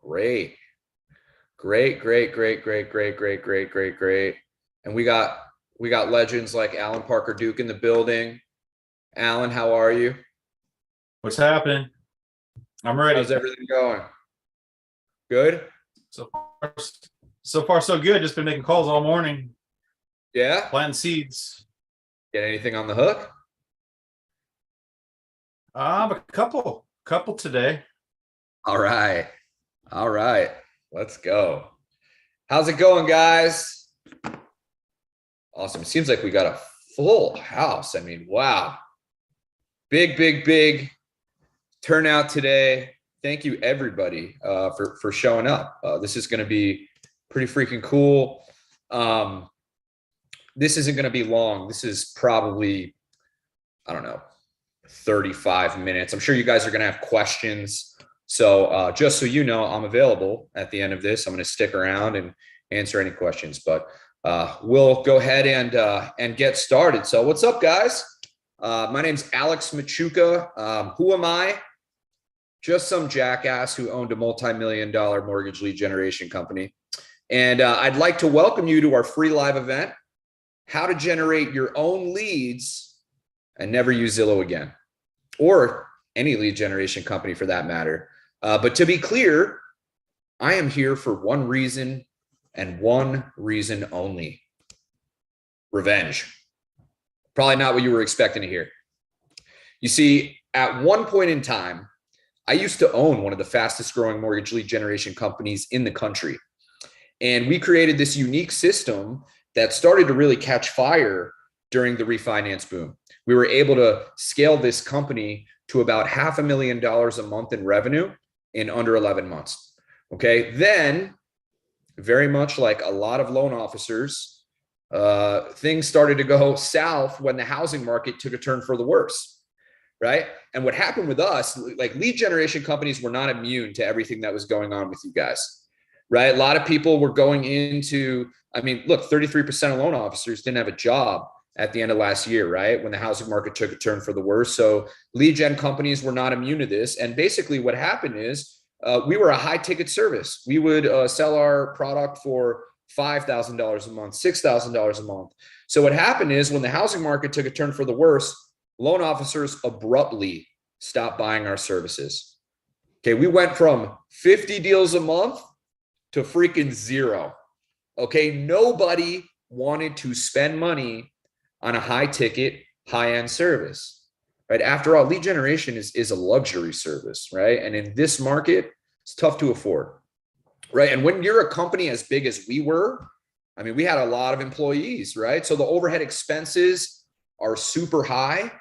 Great. Great, great, great, great, great, great, great, great, great. And we got legends like Alan Parker Duke in the building. Alan, how are you? What's happening? I'm ready. How's everything going? Good? So far, so far so good. Just been making calls all morning, Yeah? planting seeds. Get anything on the hook? A couple today. All right. All right. Let's go. How's it going, guys? Awesome. It seems like we got a full house. I mean, wow. Big, big, big turnout today. Thank you, everybody, for showing up. This is going to be pretty freaking cool. This isn't going to be long. This is probably, I don't know, 35 minutes. I'm sure you guys are going to have questions. So just so you know, I'm available at the end of this. I'm going to stick around and answer any questions, but we'll go ahead and get started. So what's up, guys? My name's Alex Machuca. Who am I? Just some jackass who owned a multi-million-dollar mortgage lead generation company. And I'd like to welcome you to our free live event, How to Generate Your Own Leads and Never Use Zillow Again, or any lead generation company for that matter. But to be clear, I am here for one reason and one reason only: revenge. Probably not what you were expecting to hear. You see, at one point in time, I used to own one of the fastest growing mortgage lead generation companies in the country. And we created this unique system that started to really catch fire during the refinance boom. We were able to scale this company to about $500,000 a month in revenue in under 11 months. Okay. Then, very much like a lot of loan officers, things started to go south when the housing market took a turn for the worse. Right. And what happened with us, like lead generation companies were not immune to everything that was going on with you guys. Right. A lot of people were going into, I mean, look, 33% of loan officers didn't have a job at the end of last year, right? When the housing market took a turn for the worse. So lead gen companies were not immune to this. And basically what happened is we were a high ticket service. We would sell our product for $5,000 a month, $6,000 a month. So what happened is when the housing market took a turn for the worse, loan officers abruptly stopped buying our services. Okay, we went from 50 deals a month to freaking zero. Okay, nobody wanted to spend money on a high ticket, high end service, right? After all, lead generation is a luxury service, right? And in this market, it's tough to afford, right? And when you're a company as big as we were, I mean, we had a lot of employees, right? So the overhead expenses are super high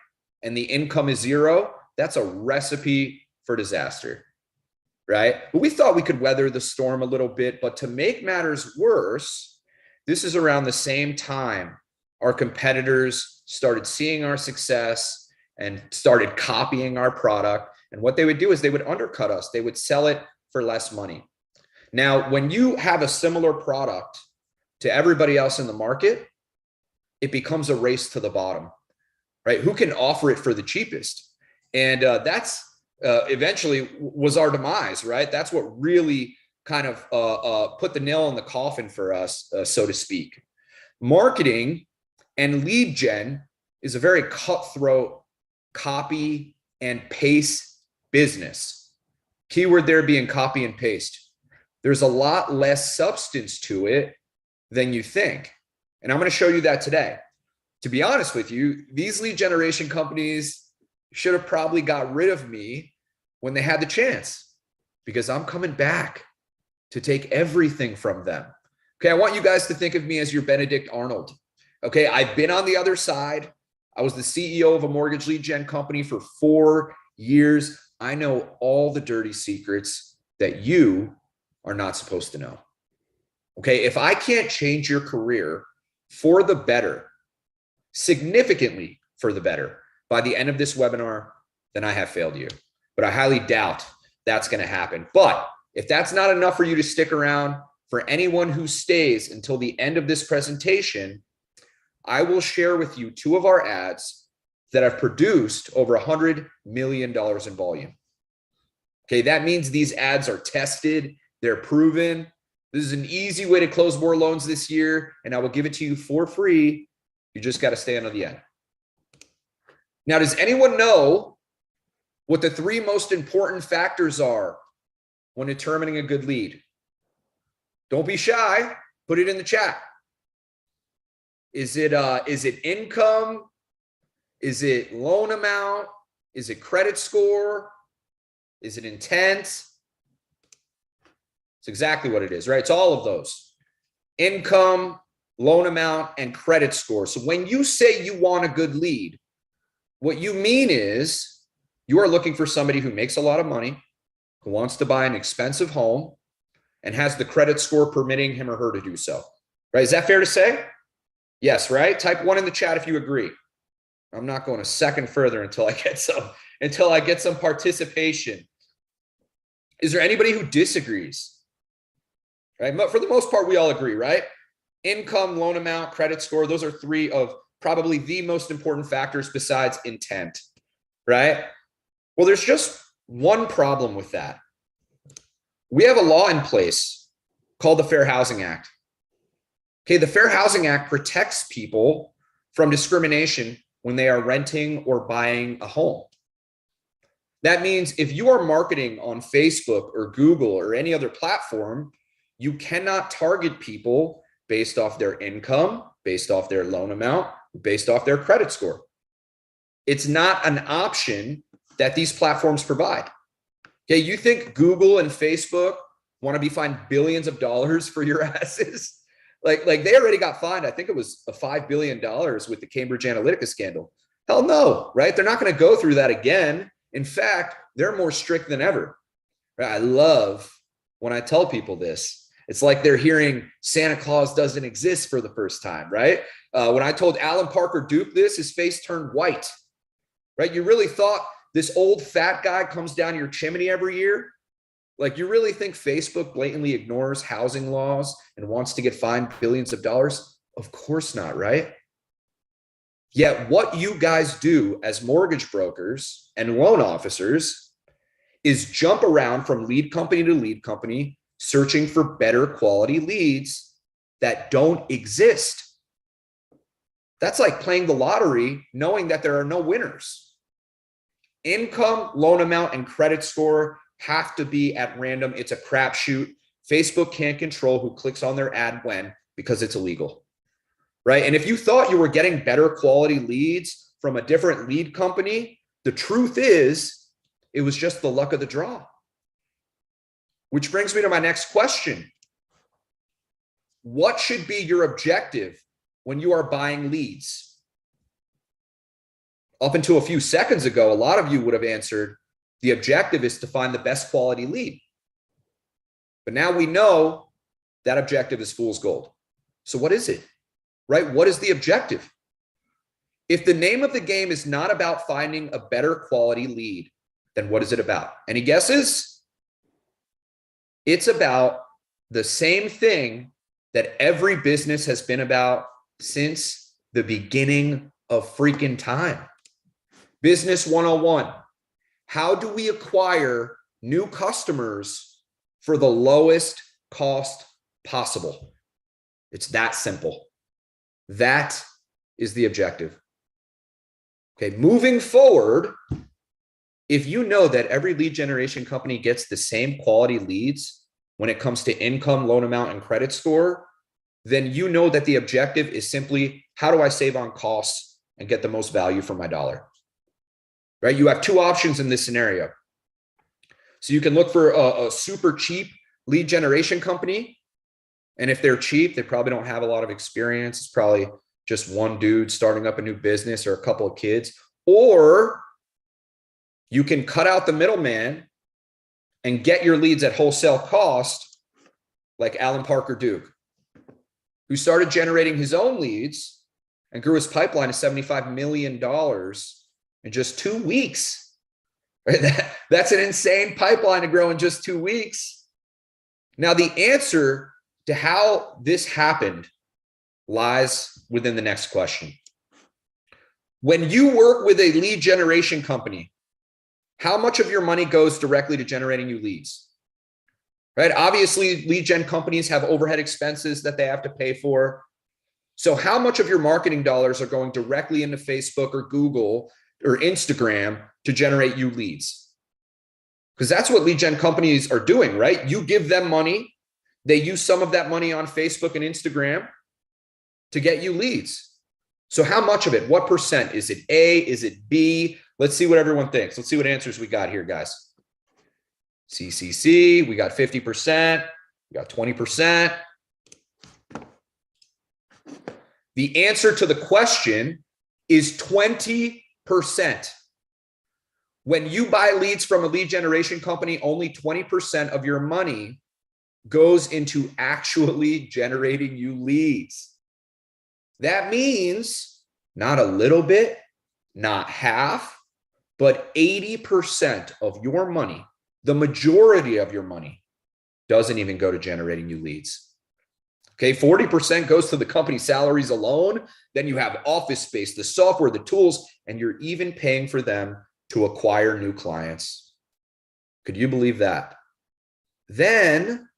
and the income is zero. That's a recipe for disaster, right? But we thought we could weather the storm a little bit, but to make matters worse, this is around the same time our competitors started seeing our success and started copying our product. And what they would do is they would undercut us. They would sell it for less money. Now, when you have a similar product to everybody else in the market, it becomes a race to the bottom, right? Who can offer it for the cheapest? And that's eventually was our demise, right? That's what really kind of put the nail in the coffin for us, so to speak. Marketing and lead gen is a very cutthroat copy and paste business. Keyword there being copy and paste. There's a lot less substance to it than you think. And I'm going to show you that today. To be honest with you, these lead generation companies should have probably got rid of me when they had the chance, because I'm coming back to take everything from them. Okay, I want you guys to think of me as your Benedict Arnold. Okay, I've been on the other side. I was the CEO of a mortgage lead gen company for 4 years. I know all the dirty secrets that you are not supposed to know. Okay, if I can't change your career for the better, significantly for the better, by the end of this webinar, then I have failed you. But I highly doubt that's going to happen. But if that's not enough for you to stick around, for anyone who stays until the end of this presentation, I will share with you 2 of our ads that have produced over $100 million in volume. Okay, that means these ads are tested, They're proven. This is an easy way to close more loans this year, and I will give it to you for free. You just got to stay until the end. Now, does anyone know what the 3 most important factors are when determining a good lead? Don't be shy. Put it in the chat. Is it income? Is it loan amount? Is it credit score? Is it intent? It's exactly what it is, right? It's all of those. Income, loan amount, and credit score. So when you say you want a good lead, what you mean is you are looking for somebody who makes a lot of money, who wants to buy an expensive home, and has the credit score permitting him or her to do so, right? Is that fair to say? Yes, right? Type 1 in the chat if you agree. I'm not going a second further until I get some participation. Is there anybody who disagrees? Right? For the most part, we all agree, right? Income, loan amount, credit score, those are 3 of probably the most important factors besides intent, right? Well, there's just one problem with that. We have a law in place called the Fair Housing Act. Okay, the Fair Housing Act protects people from discrimination when they are renting or buying a home. That means if you are marketing on Facebook or Google or any other platform, you cannot target people based off their income, based off their loan amount, based off their credit score. It's not an option that these platforms provide. Okay, you think Google and Facebook want to be fined billions of dollars for your asses? Like they already got fined. I think it was $5 billion with the Cambridge Analytica scandal. Hell no, right? They're not going to go through that again. In fact, they're more strict than ever. Right? I love when I tell people this. It's like they're hearing Santa Claus doesn't exist for the first time, right? When I told Alan Parker Duke this, his face turned white, right? You really thought this old fat guy comes down your chimney every year? Like, you really think Facebook blatantly ignores housing laws and wants to get fined billions of dollars? Of course not, right? Yet what you guys do as mortgage brokers and loan officers is jump around from lead company to lead company, searching for better quality leads that don't exist. That's like playing the lottery, knowing that there are no winners. Income, loan amount, and credit score have to be at random. It's a crapshoot. Facebook can't control who clicks on their ad when, because it's illegal, right? And if you thought you were getting better quality leads from a different lead company, the truth is it was just the luck of the draw. Which brings me to my next question. What should be your objective when you are buying leads? Up until a few seconds ago, a lot of you would have answered, the objective is to find the best quality lead. But now we know that objective is fool's gold. So what is it, right? What is the objective? If the name of the game is not about finding a better quality lead, then what is it about? Any guesses? It's about the same thing that every business has been about since the beginning of freaking time. Business 101. How do we acquire new customers for the lowest cost possible? It's that simple. That is the objective. Okay, moving forward, if you know that every lead generation company gets the same quality leads when it comes to income, loan amount, and credit score, then you know that the objective is simply, how do I save on costs and get the most value for my dollar? Right? You have 2 options in this scenario. So you can look for a super cheap lead generation company. And if they're cheap, they probably don't have a lot of experience. It's probably just one dude starting up a new business or a couple of kids. Or you can cut out the middleman and get your leads at wholesale cost, like Alan Parker Duke, who started generating his own leads and grew his pipeline to $75 million in just 2 weeks. Right? That's an insane pipeline to grow in just 2 weeks. Now, the answer to how this happened lies within the next question. When you work with a lead generation company, how much of your money goes directly to generating new leads? right? Obviously, lead gen companies have overhead expenses that they have to pay for. So how much of your marketing dollars are going directly into Facebook or Google or Instagram to generate you leads? Because that's what lead gen companies are doing, right? You give them money. They use some of that money on Facebook and Instagram to get you leads. So how much of it? What percent? Is it A? Is it B? Let's see what everyone thinks. Let's see what answers we got here, guys. CCC, we got 50%, we got 20%. The answer to the question is 20%. When you buy leads from a lead generation company, only 20% of your money goes into actually generating you leads. That means not a little bit, not half, but 80% of your money, the majority of your money, doesn't even go to generating you leads. Okay, 40% goes to the company salaries alone. Then you have office space, the software, the tools, and you're even paying for them to acquire new clients. Could you believe that? Then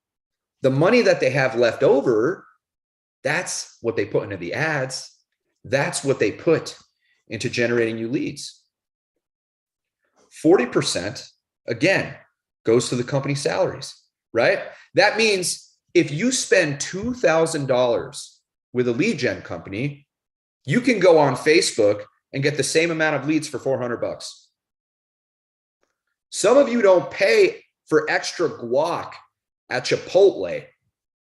the money that they have left over, that's what they put into the ads. That's what they put into generating you leads. 40%, again, goes to the company salaries, right? That means if you spend $2,000 with a lead gen company, you can go on Facebook and get the same amount of leads for $400. Some of you don't pay for extra guac at Chipotle,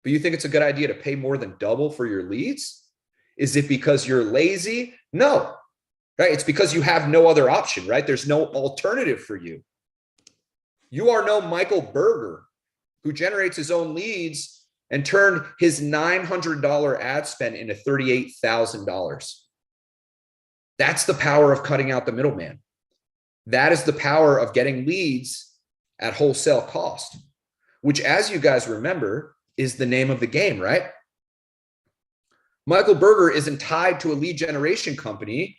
but you think it's a good idea to pay more than double for your leads? Is it because you're lazy? No, right? It's because you have no other option, right? There's no alternative for you. You are no Michael Berger, who generates his own leads and turned his $900 ad spend into $38,000. That's the power of cutting out the middleman. That is the power of getting leads at wholesale cost, which, as you guys remember, is the name of the game, right? Michael Berger isn't tied to a lead generation company,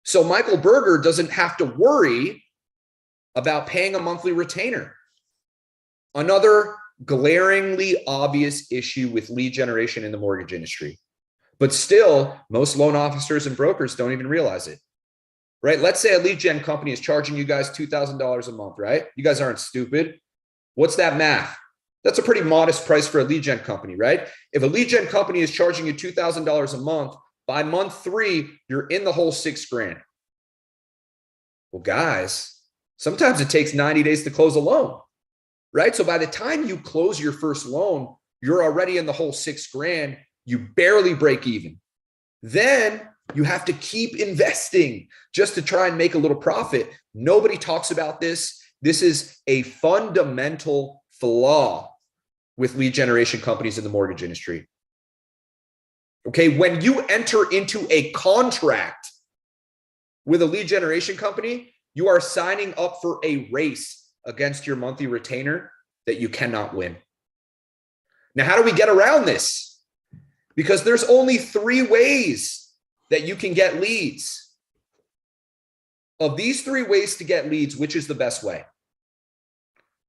so Michael Berger doesn't have to worry about paying a monthly retainer. Another glaringly obvious issue with lead generation in the mortgage industry. But still, most loan officers and brokers don't even realize it, right? Let's say a lead gen company is charging you guys $2,000 a month, right? You guys aren't stupid. What's that math? That's a pretty modest price for a lead gen company, right? If a lead gen company is charging you $2,000 a month, by month 3, you're in the whole $6,000. Well, guys, sometimes it takes 90 days to close a loan, right? So by the time you close your first loan, you're already in the whole $6,000. You barely break even. Then you have to keep investing just to try and make a little profit. Nobody talks about this. This is a fundamental flaw with lead generation companies in the mortgage industry. Okay, when you enter into a contract with a lead generation company, you are signing up for a race against your monthly retainer that you cannot win. Now, how do we get around this? Because there's only 3 ways that you can get leads. Of these 3 ways to get leads, which is the best way?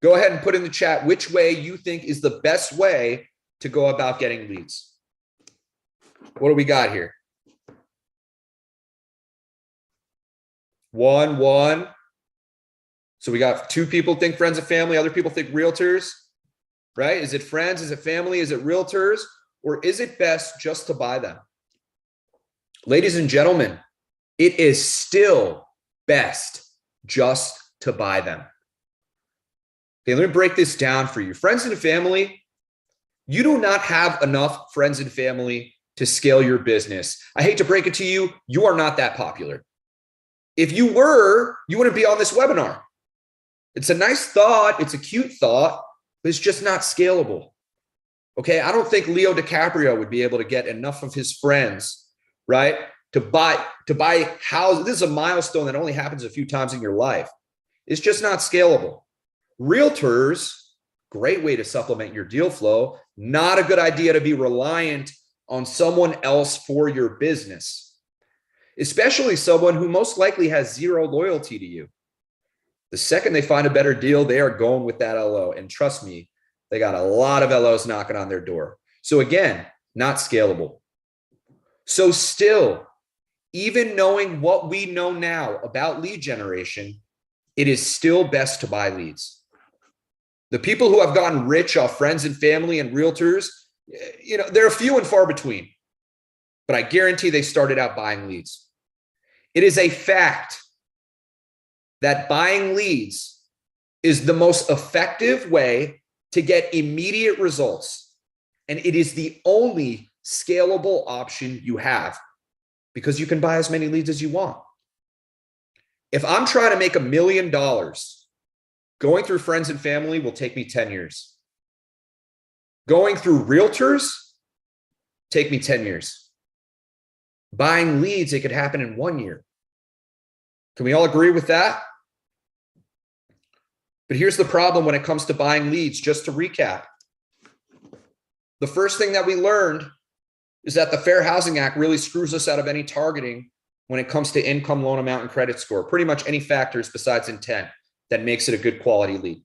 Go ahead and put in the chat which way you think is the best way to go about getting leads. What do we got here? 1. So we got 2 people think friends and family, other people think realtors, right? Is it friends? Is it family? Is it realtors? Or is it best just to buy them? Ladies and gentlemen, it is still best just to buy them. Okay, let me break this down for you. Friends and family, you do not have enough friends and family to scale your business. I hate to break it to you, you are not that popular. If you were, you wouldn't be on this webinar. It's a nice thought, it's a cute thought, but it's just not scalable. Okay, I don't think Leo DiCaprio would be able to get enough of his friends, right, to buy houses. This is a milestone that only happens a few times in your life. It's just not scalable. Realtors, great way to supplement your deal flow. Not a good idea to be reliant on someone else for your business, especially someone who most likely has 0 loyalty to you. The second they find a better deal, they are going with that LO. And trust me, They got a lot of LOs knocking on their door. So again, not scalable. So still, even knowing what we know now about lead generation, it is still best to buy leads. The people who have gotten rich off friends and family and realtors, they're few and far between, but I guarantee they started out buying leads. It is a fact that buying leads is the most effective way to get immediate results. And it is the only scalable option you have because you can buy as many leads as you want. If I'm trying to make $1 million, going through friends and family will take me 10 years. Going through realtors take me 10 years. Buying leads, it could happen in 1 year. Can we all agree with that? But here's the problem when it comes to buying leads, just to recap. The first thing that we learned is that the Fair Housing Act really screws us out of any targeting when it comes to income, loan amount, and credit score. Pretty much any factors besides intent that makes it a good quality lead.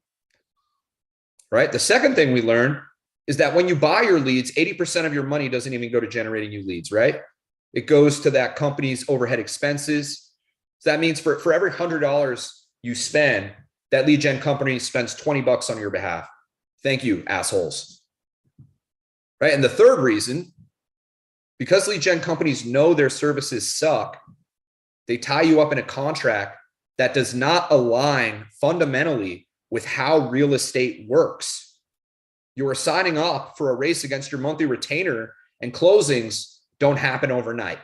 Right? The second thing we learned is that when you buy your leads, 80% of your money doesn't even go to generating you leads, right? It goes to that company's overhead expenses. So that means for every $100 you spend, that lead gen company spends $20 on your behalf. Thank you, assholes. Right? And the third reason, because lead gen companies know their services suck, they tie you up in a contract that does not align fundamentally with how real estate works. You are signing up for a race against your monthly retainer, and closings don't happen overnight.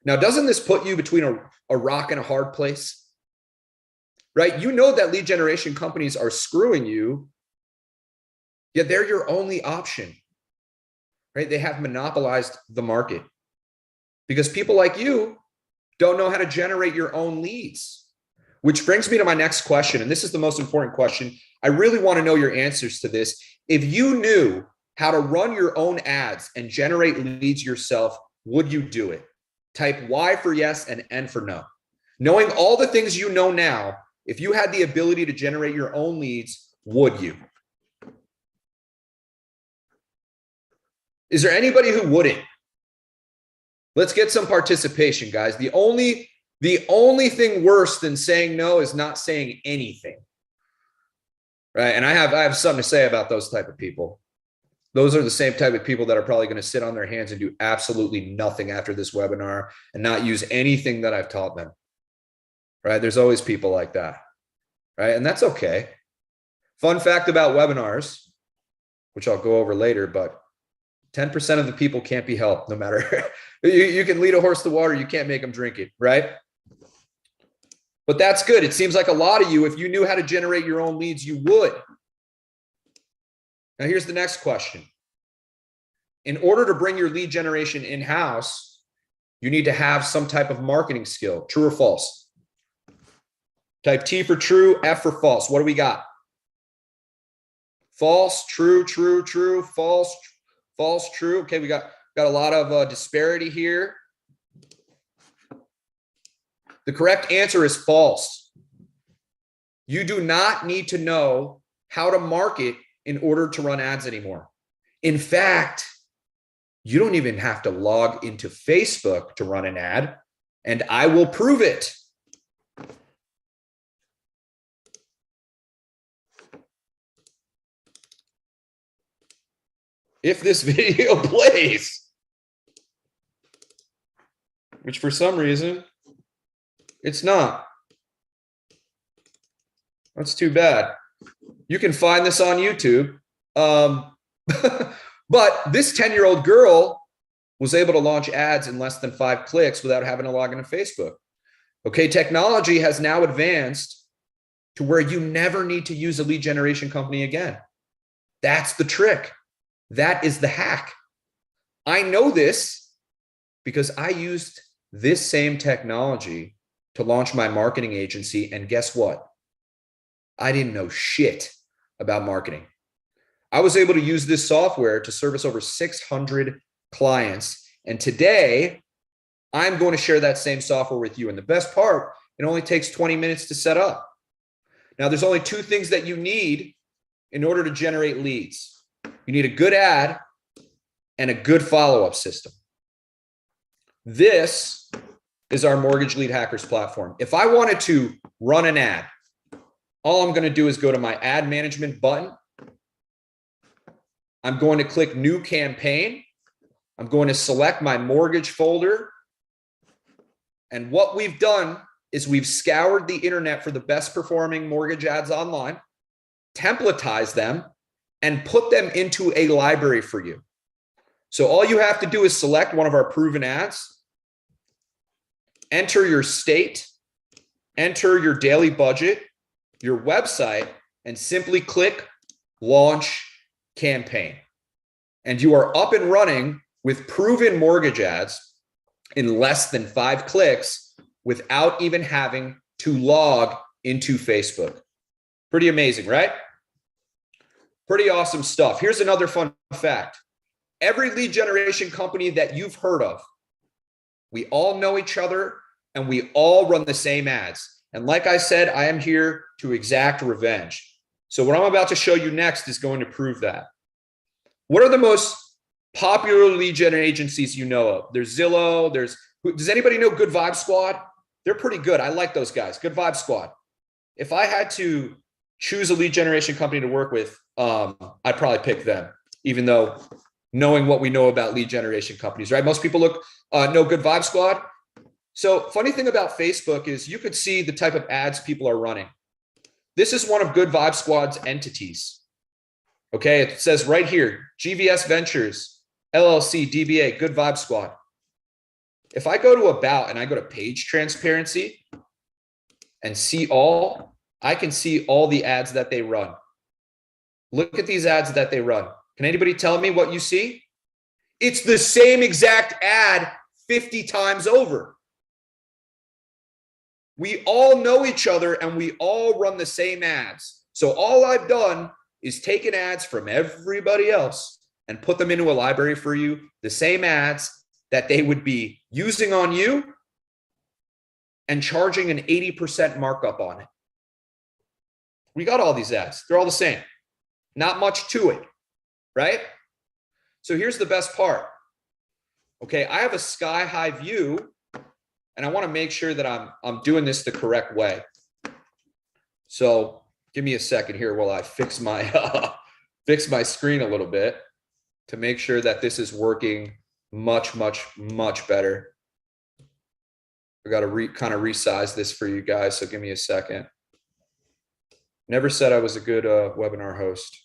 Now, doesn't this put you between a rock and a hard place? Right? You know that lead generation companies are screwing you, yet they're your only option. Right? They have monopolized the market because people like you don't know how to generate your own leads. Which brings me to my next question, and this is the most important question. I really want to know your answers to this. If you knew how to run your own ads and generate leads yourself, would you do it? Type Y for yes and N for no. Knowing all the things you know now, if you had the ability to generate your own leads, would you? Is there anybody who wouldn't? Let's get some participation, guys. The only thing worse than saying no is not saying anything. Right? And I have something to say about those type of people. Those are the same type of people that are probably going to sit on their hands and do absolutely nothing after this webinar and not use anything that I've taught them. Right? There's always people like that. Right? And that's okay. Fun fact about webinars, which I'll go over later, but 10% of the people can't be helped, no matter. You can lead a horse to water, you can't make them drink it, right? But that's good. It seems like a lot of you, if you knew how to generate your own leads, you would. Now, here's the next question. In order to bring your lead generation in-house, you need to have some type of marketing skill, true or false? Type T for true, F for false. What do we got? False, true, true, true, false, false, true. Okay, we got a lot of disparity here. The correct answer is false. You do not need to know how to market in order to run ads anymore. In fact, you don't even have to log into Facebook to run an ad, and I will prove it. If this video plays, which for some reason it's not. That's too bad. You can find this on YouTube. But this 10-year-old girl was able to launch ads in less than 5 clicks without having to log into Facebook. Okay, technology has now advanced to where you never need to use a lead generation company again. That's the trick. That is the hack. I know this because I used this same technology to launch my marketing agency. And guess what? I didn't know shit about marketing. I was able to use this software to service over 600 clients. And today, I'm going to share that same software with you. And the best part, it only takes 20 minutes to set up. Now, there's only 2 things that you need in order to generate leads. You need a good ad and a good follow-up system. This is our Mortgage Lead Hackers platform. If I wanted to run an ad, all I'm going to do is go to my ad management button. I'm going to click new campaign. I'm going to select my mortgage folder. And what we've done is we've scoured the internet for the best performing mortgage ads online, templatized them, and put them into a library for you. So all you have to do is select one of our proven ads, enter your state, enter your daily budget, your website, and simply click launch campaign. And you are up and running with proven mortgage ads in less than 5 clicks without even having to log into Facebook. Pretty amazing, right? Pretty awesome stuff. Here's another fun fact. Every lead generation company that you've heard of, we all know each other and we all run the same ads. And like I said, I am here to exact revenge. So what I'm about to show you next is going to prove that. What are the most popular lead gen agencies you know of? There's Zillow. Does anybody know Good Vibe Squad? They're pretty good. I like those guys. Good Vibe Squad. If I had to choose a lead generation company to work with, I'd probably pick them, even though knowing what we know about lead generation companies, right? Most people know Good Vibe Squad. So funny thing about Facebook is you could see the type of ads people are running. This is one of Good Vibe Squad's entities. Okay, it says right here, GVS Ventures, LLC, DBA, Good Vibe Squad. If I go to About and I go to Page Transparency and see all, I can see all the ads that they run. Look at these ads that they run. Can anybody tell me what you see? It's the same exact ad 50 times over. We all know each other and we all run the same ads. So all I've done is taken ads from everybody else and put them into a library for you, the same ads that they would be using on you and charging an 80% markup on it. We got all these ads. They're all the same. Not much to it, right? So here's the best part. Okay, I have a sky high view and I want to make sure that I'm doing this the correct way. So give me a second here while I fix my fix my screen a little bit to make sure that this is working much better. I got to kind of resize this for you guys. So give me a second. Never said I was a good webinar host.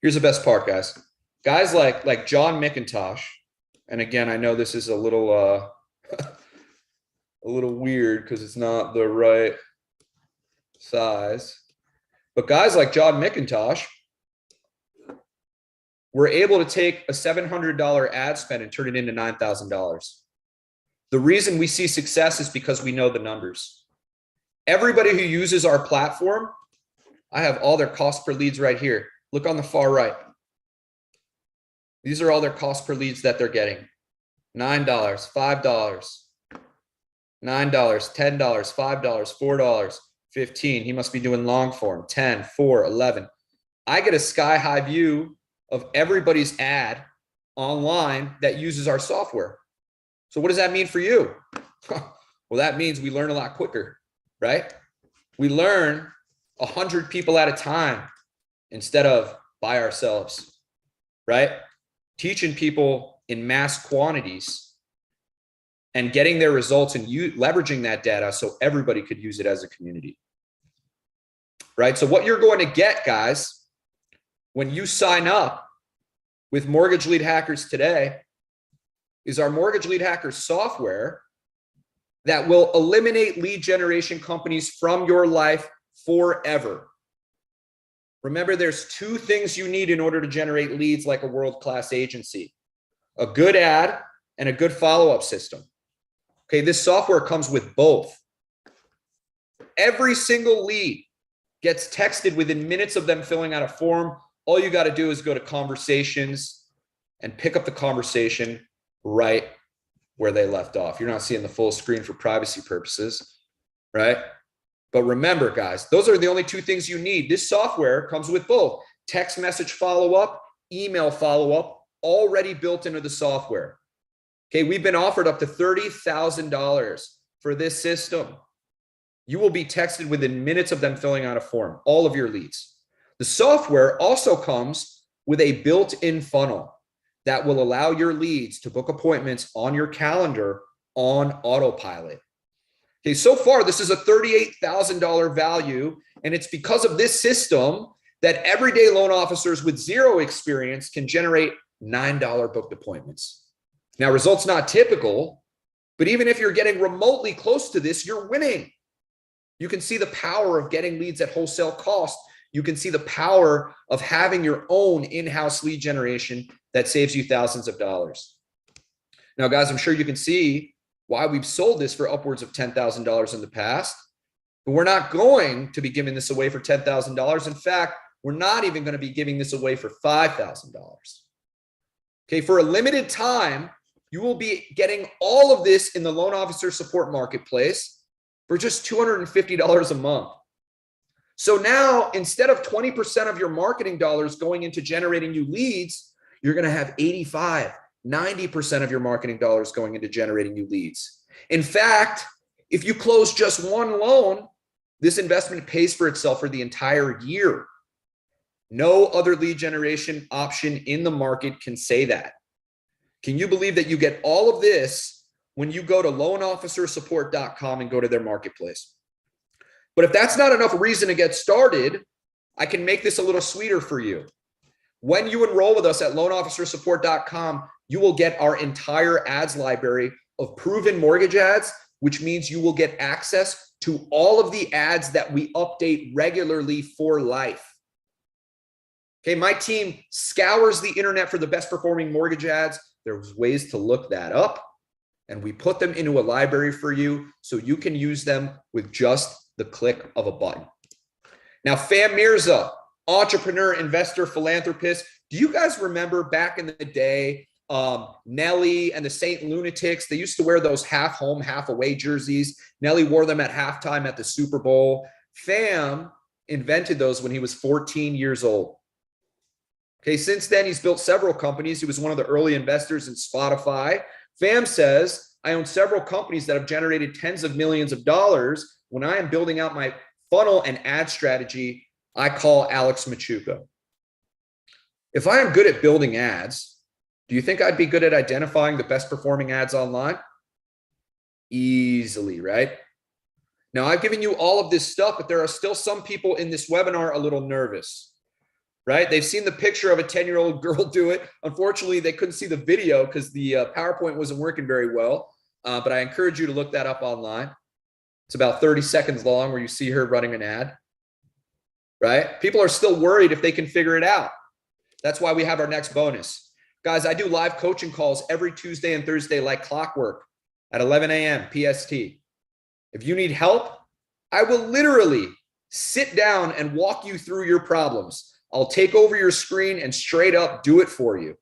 Here's the best part, guys. Guys like John McIntosh. And again, I know this is a little a little weird because it's not the right size. But guys like John McIntosh were able to take a $700 ad spend and turn it into $9,000. The reason we see success is because we know the numbers. Everybody who uses our platform, I have all their cost per leads right here. Look on the far right. These are all their cost per leads that they're getting. $9, $5, $9, $10, $5, $4, $15. He must be doing long form. 10, 4, 11. I get a sky high view of everybody's ad online that uses our software. So what does that mean for you? Well, that means we learn a lot quicker, right? We learn 100 people at a time instead of by ourselves, right? Teaching people in mass quantities and getting their results and leveraging that data so everybody could use it as a community, right? So what you're going to get, guys, when you sign up with Mortgage Lead Hackers today is our Mortgage Lead Hackers software that will eliminate lead generation companies from your life forever. Remember, there's 2 things you need in order to generate leads like a world-class agency: a good ad and a good follow-up system. Okay, this software comes with both. Every single lead gets texted within minutes of them filling out a form. All you got to do is go to conversations and pick up the conversation right where they left off. You're not seeing the full screen for privacy purposes, right? But remember, guys, those are the only two things you need. This software comes with both text message follow-up, email follow-up, already built into the software. Okay, we've been offered up to $30,000 for this system. You will be texted within minutes of them filling out a form, all of your leads. The software also comes with a built-in funnel that will allow your leads to book appointments on your calendar on autopilot. Okay, so far, this is a $38,000 value, and it's because of this system that everyday loan officers with zero experience can generate $9 booked appointments. Now, results not typical, but even if you're getting remotely close to this, you're winning. You can see the power of getting leads at wholesale cost. You can see the power of having your own in-house lead generation that saves you thousands of dollars. Now, guys, I'm sure you can see why we've sold this for upwards of $10,000 in the past, but we're not going to be giving this away for $10,000. In fact, we're not even going to be giving this away for $5,000. Okay, for a limited time, you will be getting all of this in the loan officer support marketplace for just $250 a month. So now, instead of 20% of your marketing dollars going into generating new leads, you're going to have 85, 90% of your marketing dollars going into generating new leads. In fact, if you close just one loan, this investment pays for itself for the entire year. No other lead generation option in the market can say that. Can you believe that you get all of this when you go to loanofficersupport.com and go to their marketplace? But if that's not enough reason to get started, I can make this a little sweeter for you. When you enroll with us at loanofficersupport.com, you will get our entire ads library of proven mortgage ads, which means you will get access to all of the ads that we update regularly for life. Okay, my team scours the internet for the best performing mortgage ads. There's ways to look that up, and we put them into a library for you so you can use them with just the click of a button. Now, Fam Mirza, entrepreneur, investor, philanthropist. Do you guys remember back in the day, Nelly and the Saint Lunatics? They used to wear those half home, half away jerseys. Nelly wore them at halftime at the Super Bowl. Fam invented those when he was 14 years old. Okay, since then, he's built several companies. He was one of the early investors in Spotify. Fam says, I own several companies that have generated tens of millions of dollars. When I am building out my funnel and ad strategy, I call Alex Machuca. If I am good at building ads, do you think I'd be good at identifying the best performing ads online? Easily, right? Now, I've given you all of this stuff, but there are still some people in this webinar a little nervous, right? They've seen the picture of a 10-year-old girl do it. Unfortunately, they couldn't see the video because the PowerPoint wasn't working very well, but I encourage you to look that up online. It's about 30 seconds long where you see her running an ad, right? People are still worried if they can figure it out. That's why we have our next bonus. Guys, I do live coaching calls every Tuesday and Thursday like clockwork at 11 a.m. PST. If you need help, I will literally sit down and walk you through your problems. I'll take over your screen and straight up do it for you.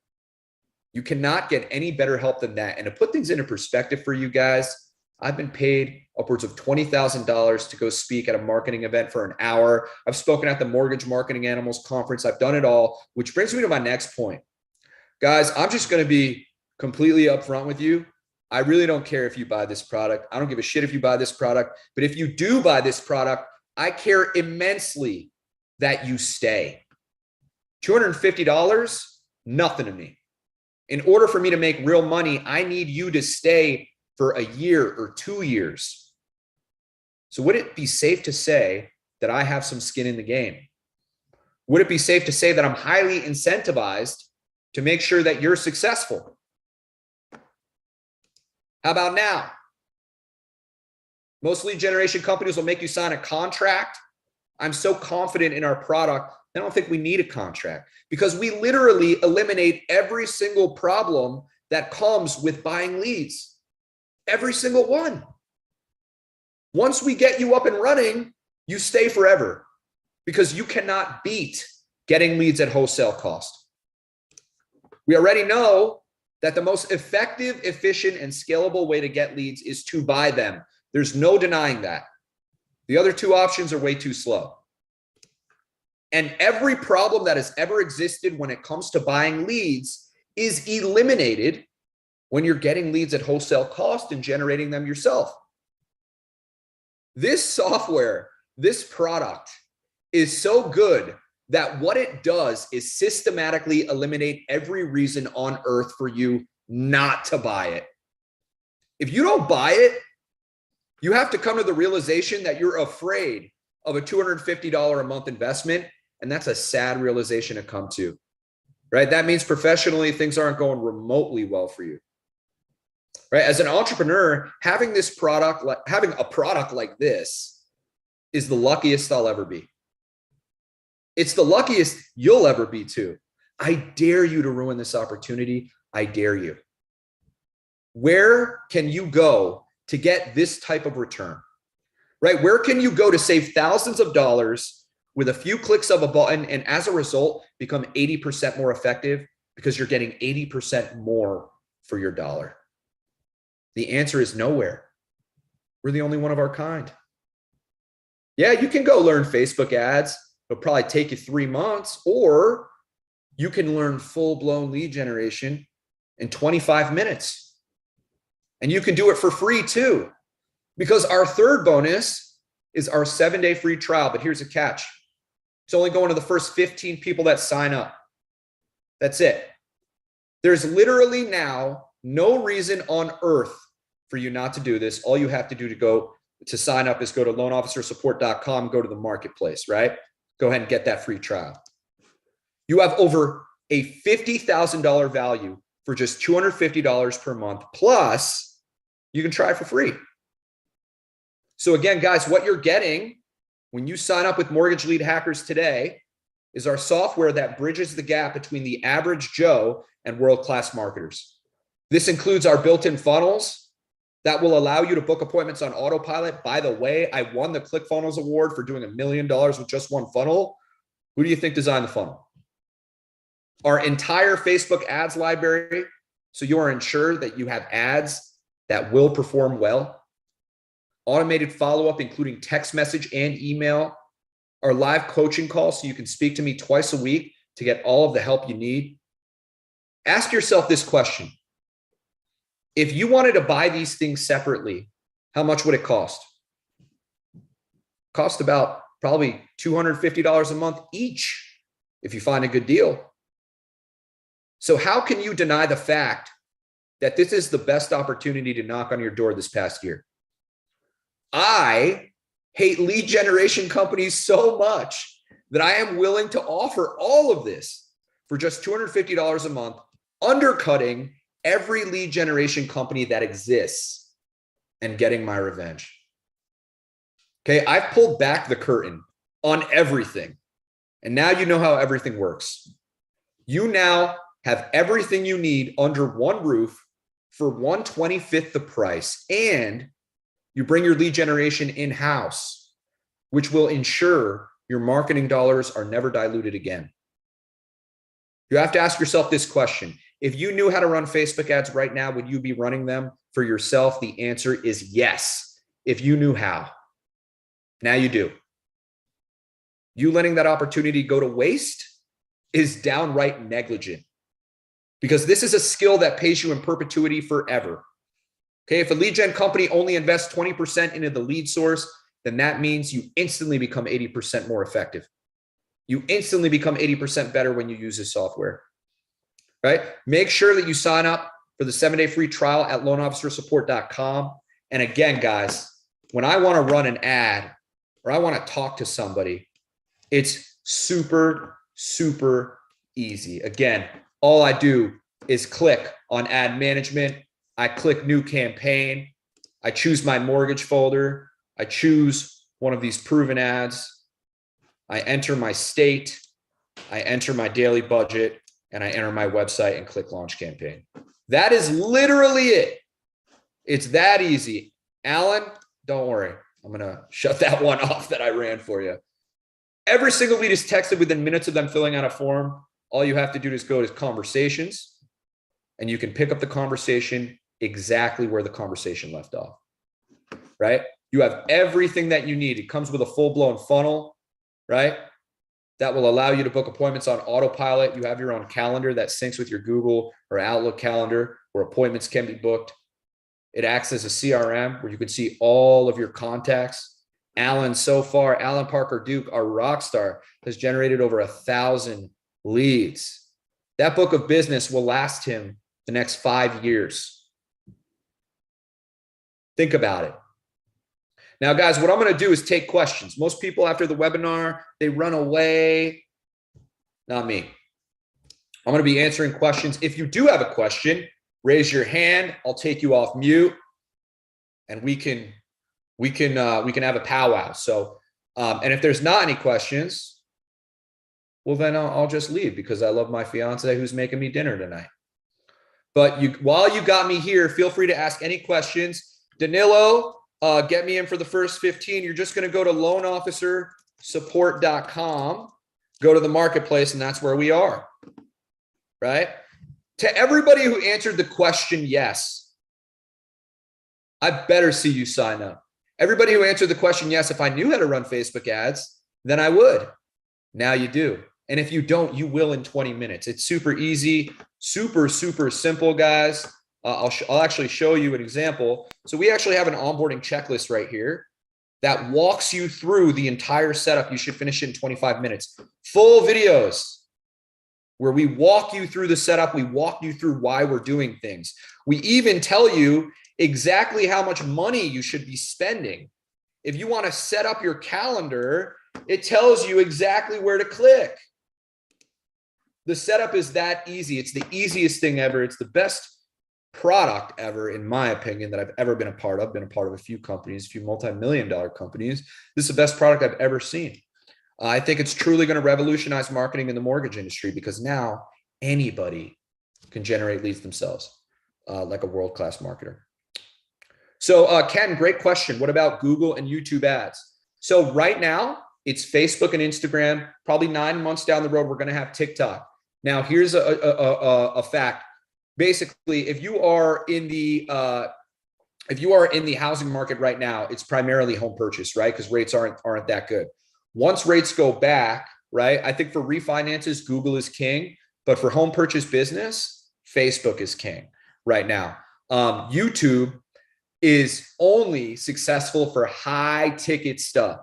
You cannot get any better help than that. And to put things into perspective for you guys, I've been paid upwards of $20,000 to go speak at a marketing event for an hour. I've spoken at the Mortgage Marketing Animals Conference. I've done it all, which brings me to my next point. Guys, I'm just going to be completely upfront with you. I really don't care if you buy this product. I don't give a shit if you buy this product. But if you do buy this product, I care immensely that you stay. $250, nothing to me. In order for me to make real money, I need you to stay for a year or 2 years. So would it be safe to say that I have some skin in the game? Would it be safe to say that I'm highly incentivized to make sure that you're successful? How about now? Most lead generation companies will make you sign a contract. I'm so confident in our product, I don't think we need a contract because we literally eliminate every single problem that comes with buying leads. Every single one. Once we get you up and running, you stay forever because you cannot beat getting leads at wholesale cost. We already know that the most effective, efficient, and scalable way to get leads is to buy them. There's no denying that. The other two options are way too slow. And every problem that has ever existed when it comes to buying leads is eliminated when you're getting leads at wholesale cost and generating them yourself. This software, this product is so good that what it does is systematically eliminate every reason on earth for you not to buy it. If you don't buy it, you have to come to the realization that you're afraid of a $250 a month investment. And that's a sad realization to come to, right? That means professionally, things aren't going remotely well for you, right? As an entrepreneur, having this product, having a product like this is the luckiest I'll ever be. It's the luckiest you'll ever be too. I dare you to ruin this opportunity. I dare you. Where can you go to get this type of return, right? Where can you go to save thousands of dollars with a few clicks of a button and as a result become 80% more effective because you're getting 80% more for your dollar? The answer is nowhere. We're the only one of our kind. Yeah, you can go learn Facebook ads. It'll probably take you 3 months, or you can learn full-blown lead generation in 25 minutes. And you can do it for free too, because our third bonus is our 7-day free trial. But here's a catch. It's only going to the first 15 people that sign up. That's it. There's literally now no reason on earth for you not to do this. All you have to do to sign up is go to loanofficersupport.com, go to the marketplace, right? Go ahead and get that free trial. You have over a $50,000 value for just $250 per month. Plus, you can try it for free. So again, guys, what you're getting when you sign up with Mortgage Lead Hackers today is our software that bridges the gap between the average Joe and world-class marketers. This includes our built-in funnels that will allow you to book appointments on autopilot. By the way, I won the ClickFunnels Award for doing $1 million with just one funnel. Who do you think designed the funnel? Our entire Facebook ads library, so you are ensured that you have ads that will perform well. Automated follow-up, including text message and email. Our live coaching call, so you can speak to me twice a week to get all of the help you need. Ask yourself this question. If you wanted to buy these things separately, how much would it cost? Cost about probably $250 a month each if you find a good deal. So how can you deny the fact that this is the best opportunity to knock on your door this past year? I hate lead generation companies so much that I am willing to offer all of this for just $250 a month, undercutting every lead generation company that exists and getting my revenge. Okay, I've pulled back the curtain on everything. And now you know how everything works. You now have everything you need under one roof for 1/25th the price. And you bring your lead generation in-house, which will ensure your marketing dollars are never diluted again. You have to ask yourself this question. If you knew how to run Facebook ads right now, would you be running them for yourself? The answer is yes, if you knew how. Now you do. You letting that opportunity go to waste is downright negligent, because this is a skill that pays you in perpetuity forever. Okay, if a lead gen company only invests 20% into the lead source, then that means you instantly become 80% more effective. You instantly become 80% better when you use this software, right? Make sure that you sign up for the 7-day free trial at loanofficersupport.com. And again, guys, when I want to run an ad or I want to talk to somebody, it's super, super easy. Again, all I do is click on ad management. I click new campaign. I choose my mortgage folder. I choose one of these proven ads. I enter my state. I enter my daily budget, and I enter my website and click launch campaign. That is literally it. It's that easy. Alan, don't worry. I'm going to shut that one off that I ran for you. Every single lead is texted within minutes of them filling out a form. All you have to do is go to conversations, and you can pick up the conversation exactly where the conversation left off, right? You have everything that you need. It comes with a full-blown funnel, right? That will allow you to book appointments on autopilot. You have your own calendar that syncs with your Google or Outlook calendar where appointments can be booked. It acts as a CRM where you can see all of your contacts. Alan Parker Duke, our rock star, has generated over 1,000 leads. That book of business will last him the next 5 years. Think about it. Now, guys, what I'm going to do is take questions. Most people after the webinar, they run away. Not me. I'm going to be answering questions. If you do have a question, raise your hand. I'll take you off mute, and we can have a powwow. So, and if there's not any questions, well, then I'll just leave because I love my fiance who's making me dinner tonight. But while you got me here, feel free to ask any questions. Danilo, get me in for the first 15. You're just going to go to loanofficersupport.com, go to the marketplace, and that's where we are, right? To everybody who answered the question yes, I better see you sign up. Everybody who answered the question yes, if I knew how to run Facebook ads, then I would. Now you do. And if you don't, you will in 20 minutes. It's super easy, super simple, guys. I'll actually show you an example. So we actually have an onboarding checklist right here that walks you through the entire setup. You should finish it in 25 minutes. Full videos where we walk you through the setup. We walk you through why we're doing things. We even tell you exactly how much money you should be spending. If you want to set up your calendar, it tells you exactly where to click. The setup is that easy. It's the easiest thing ever. It's the best product ever, in my opinion, that I've ever been a part of. Been a part of a few companies, a few multi-million-dollar companies. This is the best product I've ever seen. I think it's truly going to revolutionize marketing in the mortgage industry because now anybody can generate leads themselves, like a world-class marketer. So Ken, great question. What about Google and YouTube ads? So right now it's Facebook and Instagram. Probably 9 months down the road, we're going to have TikTok. Now here's a fact. Basically, if you are in the housing market right now, it's primarily home purchase, right? Because rates aren't that good. Once rates go back, right? I think for refinances, Google is king, but for home purchase business, Facebook is king right now. YouTube is only successful for high ticket stuff.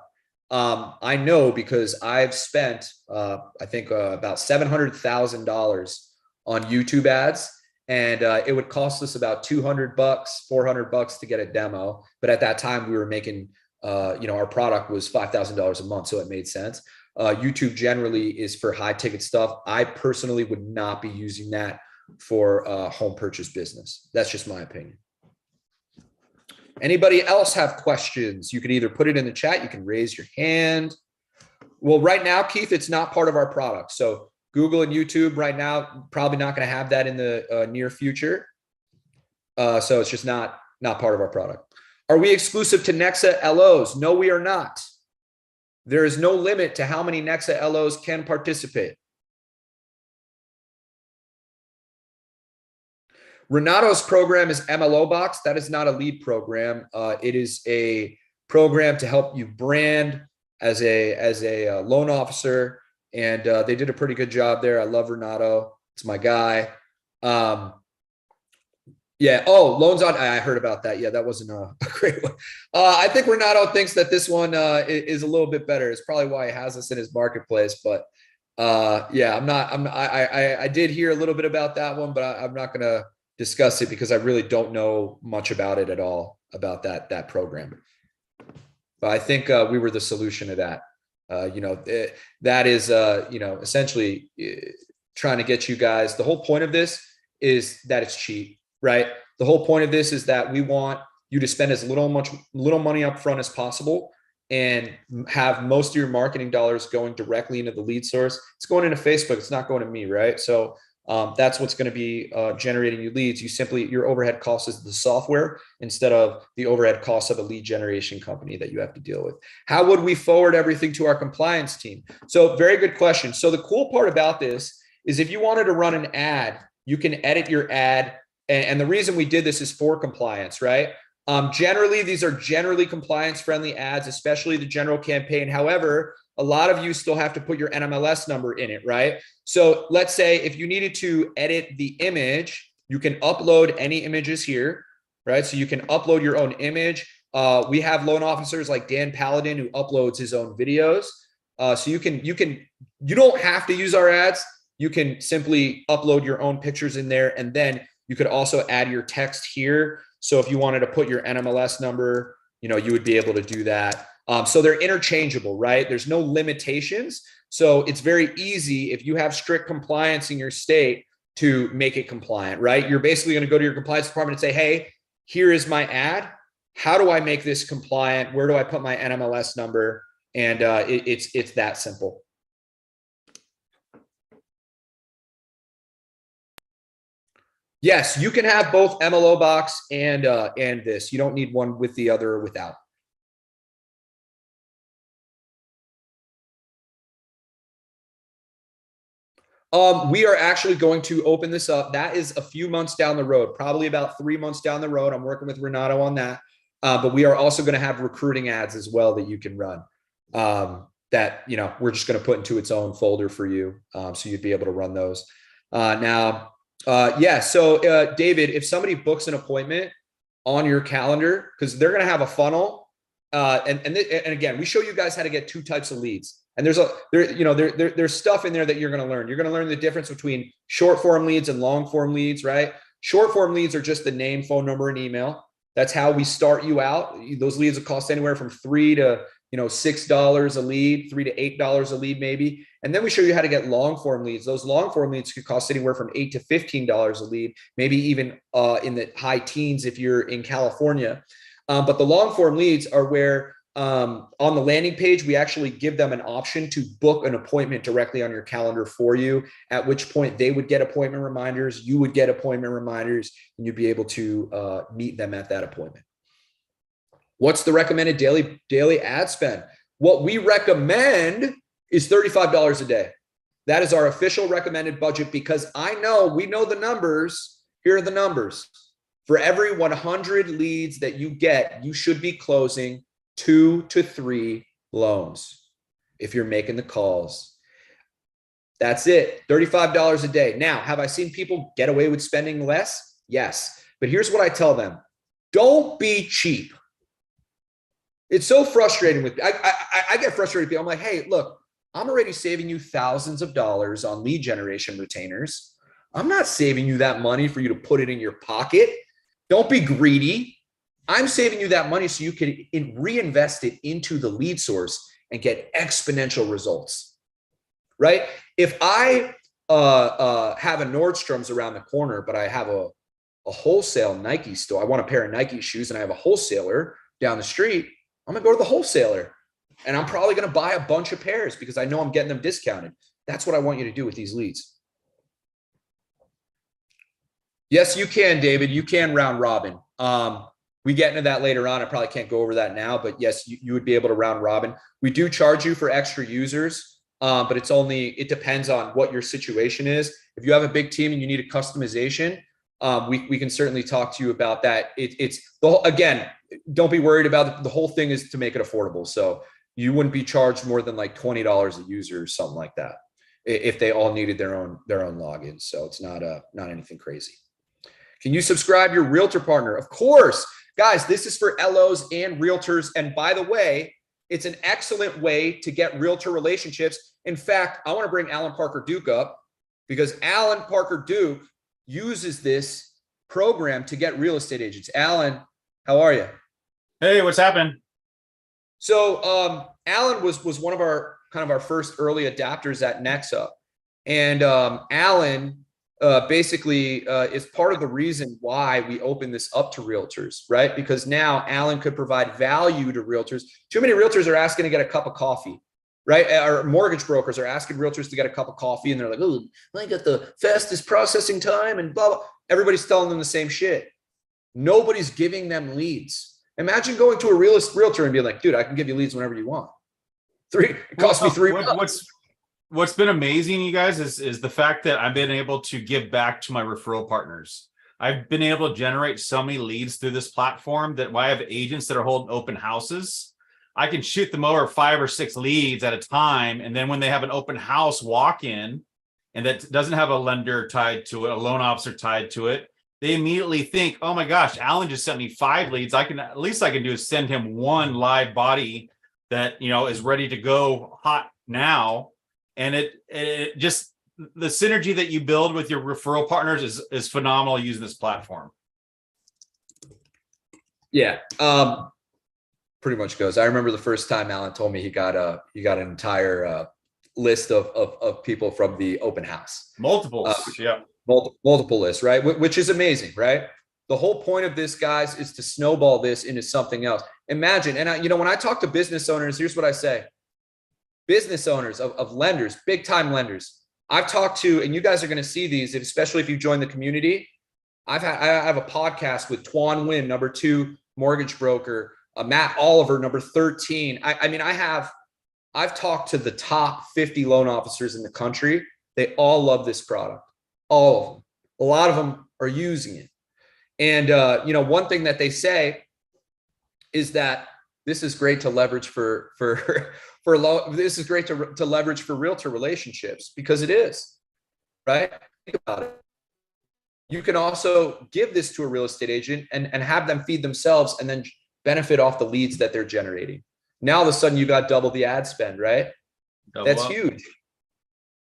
I know because I've spent, I think about $700,000 on YouTube ads. And it would cost us about $200, $400 to get a demo. But at that time we were making, our product was $5,000 a month. So it made sense. YouTube generally is for high ticket stuff. I personally would not be using that for home purchase business. That's just my opinion. Anybody else have questions? You can either put it in the chat. You can raise your hand. Well, right now, Keith, it's not part of our product. So Google and YouTube right now, probably not going to have that in the near future. So it's just not part of our product. Are we exclusive to Nexa LOs? No, we are not. There is no limit to how many Nexa LOs can participate. Renato's program is MLO Box. That is not a lead program. It is a program to help you brand as a loan officer. And they did a pretty good job there. I love Renato. It's my guy. Yeah. Oh, loans on. I heard about that. Yeah, that wasn't a great one. I think Renato thinks that this one is a little bit better. It's probably why he has us in his marketplace. But yeah, I did hear a little bit about that one, but I'm not going to discuss it because I really don't know much about it at all, about that program. But I think we were the solution to that. That is, essentially trying to get you guys. The whole point of this is that it's cheap, right? The whole point of this is that we want you to spend as little money up front as possible and have most of your marketing dollars going directly into the lead source. It's going into Facebook. It's not going to me, right? So that's what's going to be generating you leads. Your overhead cost is the software instead of the overhead cost of a lead generation company that you have to deal with. How would we forward everything to our compliance team? So very good question. So the cool part about this is if you wanted to run an ad, you can edit your ad. And the reason we did this is for compliance, right? Generally, these are generally compliance-friendly ads, especially the general campaign. However, a lot of you still have to put your NMLS number in it, right? So let's say if you needed to edit the image, you can upload any images here, right? So you can upload your own image. We have loan officers like Dan Paladin who uploads his own videos. So you don't have to use our ads. You can simply upload your own pictures in there, and then you could also add your text here. So if you wanted to put your NMLS number, you would be able to do that. So they're interchangeable, right? There's no limitations. So it's very easy if you have strict compliance in your state to make it compliant, right? You're basically going to go to your compliance department and say, hey, here is my ad. How do I make this compliant? Where do I put my NMLS number? And it's that simple. Yes, you can have both MLO box and this. You don't need one with the other or without. We are actually going to open this up. That is a few months down the road, probably about 3 months down the road. I'm working with Renato on that. But we are also going to have recruiting ads as well that you can run. That we're just going to put into its own folder for you, so you'd be able to run those. So David, if somebody books an appointment on your calendar, because they're going to have a funnel, and again, we show you guys how to get two types of leads. And there's stuff in there that you're going to learn. You're going to learn the difference between short form leads and long form leads, right? Short form leads are just the name, phone number, and email. That's how we start you out. Those leads will cost anywhere from $3 to $6 a lead, $3 to $8 a lead maybe. And then we show you how to get long form leads. Those long form leads could cost anywhere from $8 to $15 a lead, maybe even in the high teens if you're in California. But the long form leads are where on the landing page, we actually give them an option to book an appointment directly on your calendar for you, at which point they would get appointment reminders, you would get appointment reminders, and you'd be able to meet them at that appointment. What's the recommended daily ad spend? What we recommend is $35 a day. That is our official recommended budget, because we know the numbers. Here are the numbers. For every 100 leads that you get, you should be closing 2 to 3 loans if you're making the calls. That's it, $35 a day. Now, have I seen people get away with spending less? Yes. But here's what I tell them. Don't be cheap. It's so frustrating with I get frustrated with people. I'm like, hey, look, I'm already saving you thousands of dollars on lead generation retainers. I'm not saving you that money for you to put it in your pocket. Don't be greedy. I'm saving you that money so you can reinvest it into the lead source and get exponential results, right? If I have a Nordstrom's around the corner, but I have a wholesale Nike store, I want a pair of Nike shoes, and I have a wholesaler down the street, I'm going to go to the wholesaler, and I'm probably going to buy a bunch of pairs because I know I'm getting them discounted. That's what I want you to do with these leads. Yes, you can, David. You can round robin. We get into that later on. I probably can't go over that now, but yes, you would be able to round robin. We do charge you for extra users, but it depends on what your situation is. If you have a big team and you need a customization, we can certainly talk to you about that. Again, don't be worried about it. The whole thing is to make it affordable. So you wouldn't be charged more than like $20 a user or something like that if they all needed their own logins. So it's not anything crazy. Can you subscribe your realtor partner? Of course. Guys, this is for LOs and realtors. And by the way, it's an excellent way to get realtor relationships. In fact, I want to bring Alan Parker Duke up, because Alan Parker Duke uses this program to get real estate agents. Alan, how are you? Hey, what's happening? So Alan was one of our first early adapters at Nexa. And Alan basically is part of the reason why we opened this up to realtors, right? Because now Alan could provide value to realtors. Too many realtors are asking to get a cup of coffee, right? Or mortgage brokers are asking realtors to get a cup of coffee, and they're like, oh, I got the fastest processing time and blah, blah. Everybody's telling them the same shit. Nobody's giving them leads. Imagine going to a realtor and being like, dude, I can give you leads whenever you want. It cost me $3. What's been amazing, you guys, is the fact that I've been able to give back to my referral partners. I've been able to generate so many leads through this platform that when I have agents that are holding open houses, I can shoot them over 5 or 6 leads at a time. And then when they have an open house walk in and that doesn't have a lender tied to it, a loan officer tied to it, they immediately think, oh my gosh, Alan just sent me 5 leads. At least I can do is send him 1 live body that, is ready to go hot now. And it just, the synergy that you build with your referral partners is phenomenal using this platform. Yeah. Pretty much goes. I remember the first time Alan told me he got an entire list of people from the open house. Multiples. Yeah. Multiple lists, right? Which is amazing, right? The whole point of this, guys, is to snowball this into something else. Imagine, and when I talk to business owners, here's what I say. Business owners of lenders, big time lenders, I've talked to, and you guys are going to see these, especially if you join the community. I have a podcast with Twan Nguyen, number 2 mortgage broker, Matt Oliver, number 13. I've talked to the top 50 loan officers in the country. They all love this product. All of them. A lot of them are using it. And, one thing that they say is that this is great to leverage this is great to leverage for realtor relationships, because it is, right? Think about it. You can also give this to a real estate agent and have them feed themselves and then benefit off the leads that they're generating. Now, all of a sudden, you got double the ad spend, right? That's huge.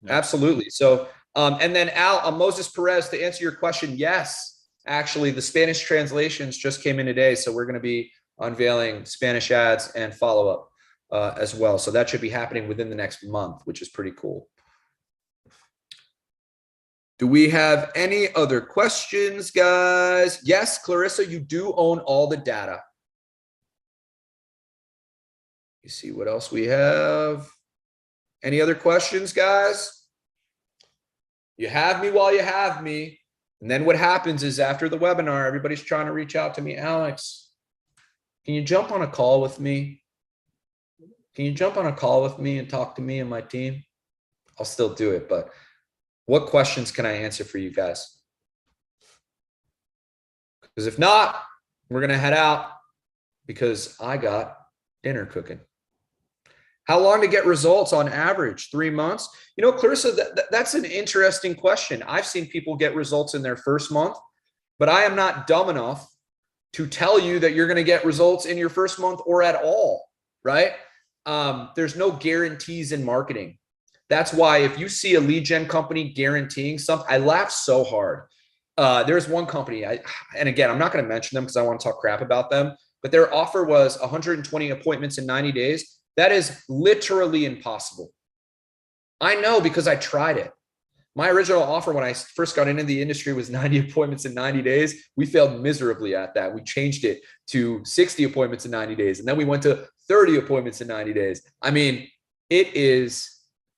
Yeah. Absolutely. So, and then Moses Perez, to answer your question, yes, actually, the Spanish translations just came in today. So we're going to be unveiling Spanish ads and follow-up as well. So that should be happening within the next month, which is pretty cool. Do we have any other questions, guys? Yes, Clarissa, you do own all the data. You see what else we have? Any other questions, guys? You have me while you have me. And then what happens is after the webinar, everybody's trying to reach out to me. Alex, can you jump on a call with me? Can you jump on a call with me and talk to me and my team? I'll still do it, but what questions can I answer for you guys? Because if not, we're going to head out because I got dinner cooking. How long to get results on average? 3 months? Clarissa, that's an interesting question. I've seen people get results in their first month, but I am not dumb enough to tell you that you're going to get results in your first month or at all, right? There's no guarantees in marketing. That's why if you see a lead gen company guaranteeing something, I laugh so hard. There's one company, and again, I'm not going to mention them because I want to talk crap about them, but their offer was 120 appointments in 90 days. That is literally impossible. I know because I tried it. My original offer when I first got into the industry was 90 appointments in 90 days. We failed miserably at that. We changed it to 60 appointments in 90 days. And then we went to 30 appointments in 90 days. I mean, it is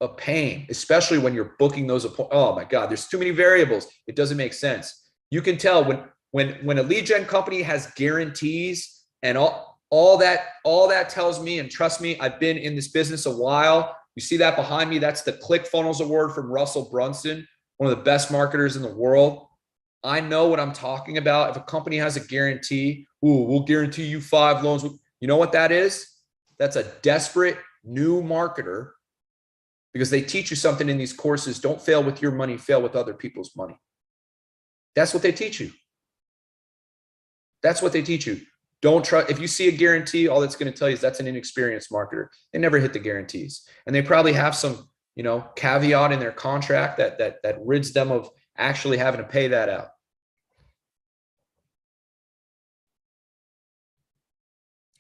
a pain, especially when you're booking those appointments. Oh my God, there's too many variables. It doesn't make sense. You can tell when a lead gen company has guarantees and all that tells me, and trust me, I've been in this business a while. You see that behind me? That's the ClickFunnels Award from Russell Brunson, one of the best marketers in the world. I know what I'm talking about. If a company has a guarantee, we'll guarantee you 5 loans. You know what that is? That's a desperate new marketer, because they teach you something in these courses. Don't fail with your money, fail with other people's money. That's what they teach you. That's what they teach you. Don't try. If you see a guarantee, all that's going to tell you is that's an inexperienced marketer. They never hit the guarantees. And they probably have some, caveat in their contract that rids them of actually having to pay that out.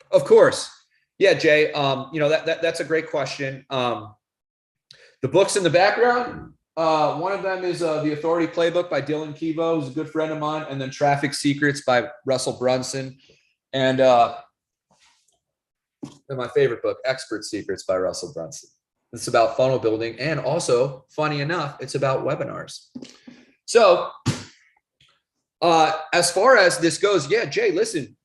Of course. Yeah, Jay. That's a great question. The books in the background, one of them is The Authority Playbook by Dylan Kevough, who's a good friend of mine, and then Traffic Secrets by Russell Brunson. And my favorite book, Expert Secrets by Russell Brunson. It's about funnel building, and also, funny enough, it's about webinars. So as far as this goes, yeah, Jay, listen,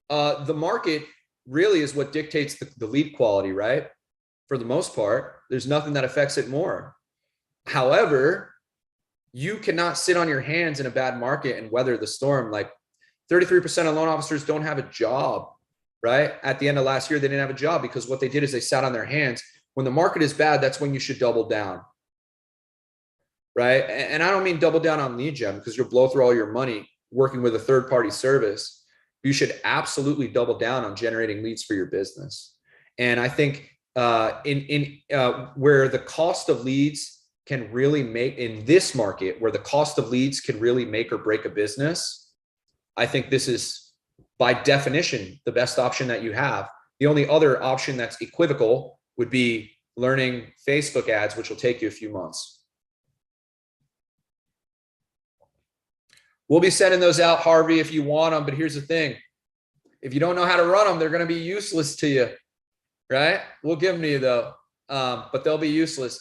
the market really is what dictates the lead quality, right? For the most part, there's nothing that affects it more. However, you cannot sit on your hands in a bad market and weather the storm. Like 33% of loan officers don't have a job, right? At the end of last year, they didn't have a job because what they did is they sat on their hands. When the market is bad, that's when you should double down, right? And I don't mean double down on lead gen because you'll blow through all your money working with a third-party service. You should absolutely double down on generating leads for your business. And I think where the cost of leads can really make, in this market where the cost of leads can really make or break a business, I think this is by definition the best option that you have. The only other option that's equivocal would be learning Facebook ads, which will take you a few months. We'll be sending those out, Harvey, if you want them. But here's the thing. If you don't know how to run them, they're going to be useless to you, right? We'll give them to you, though, but they'll be useless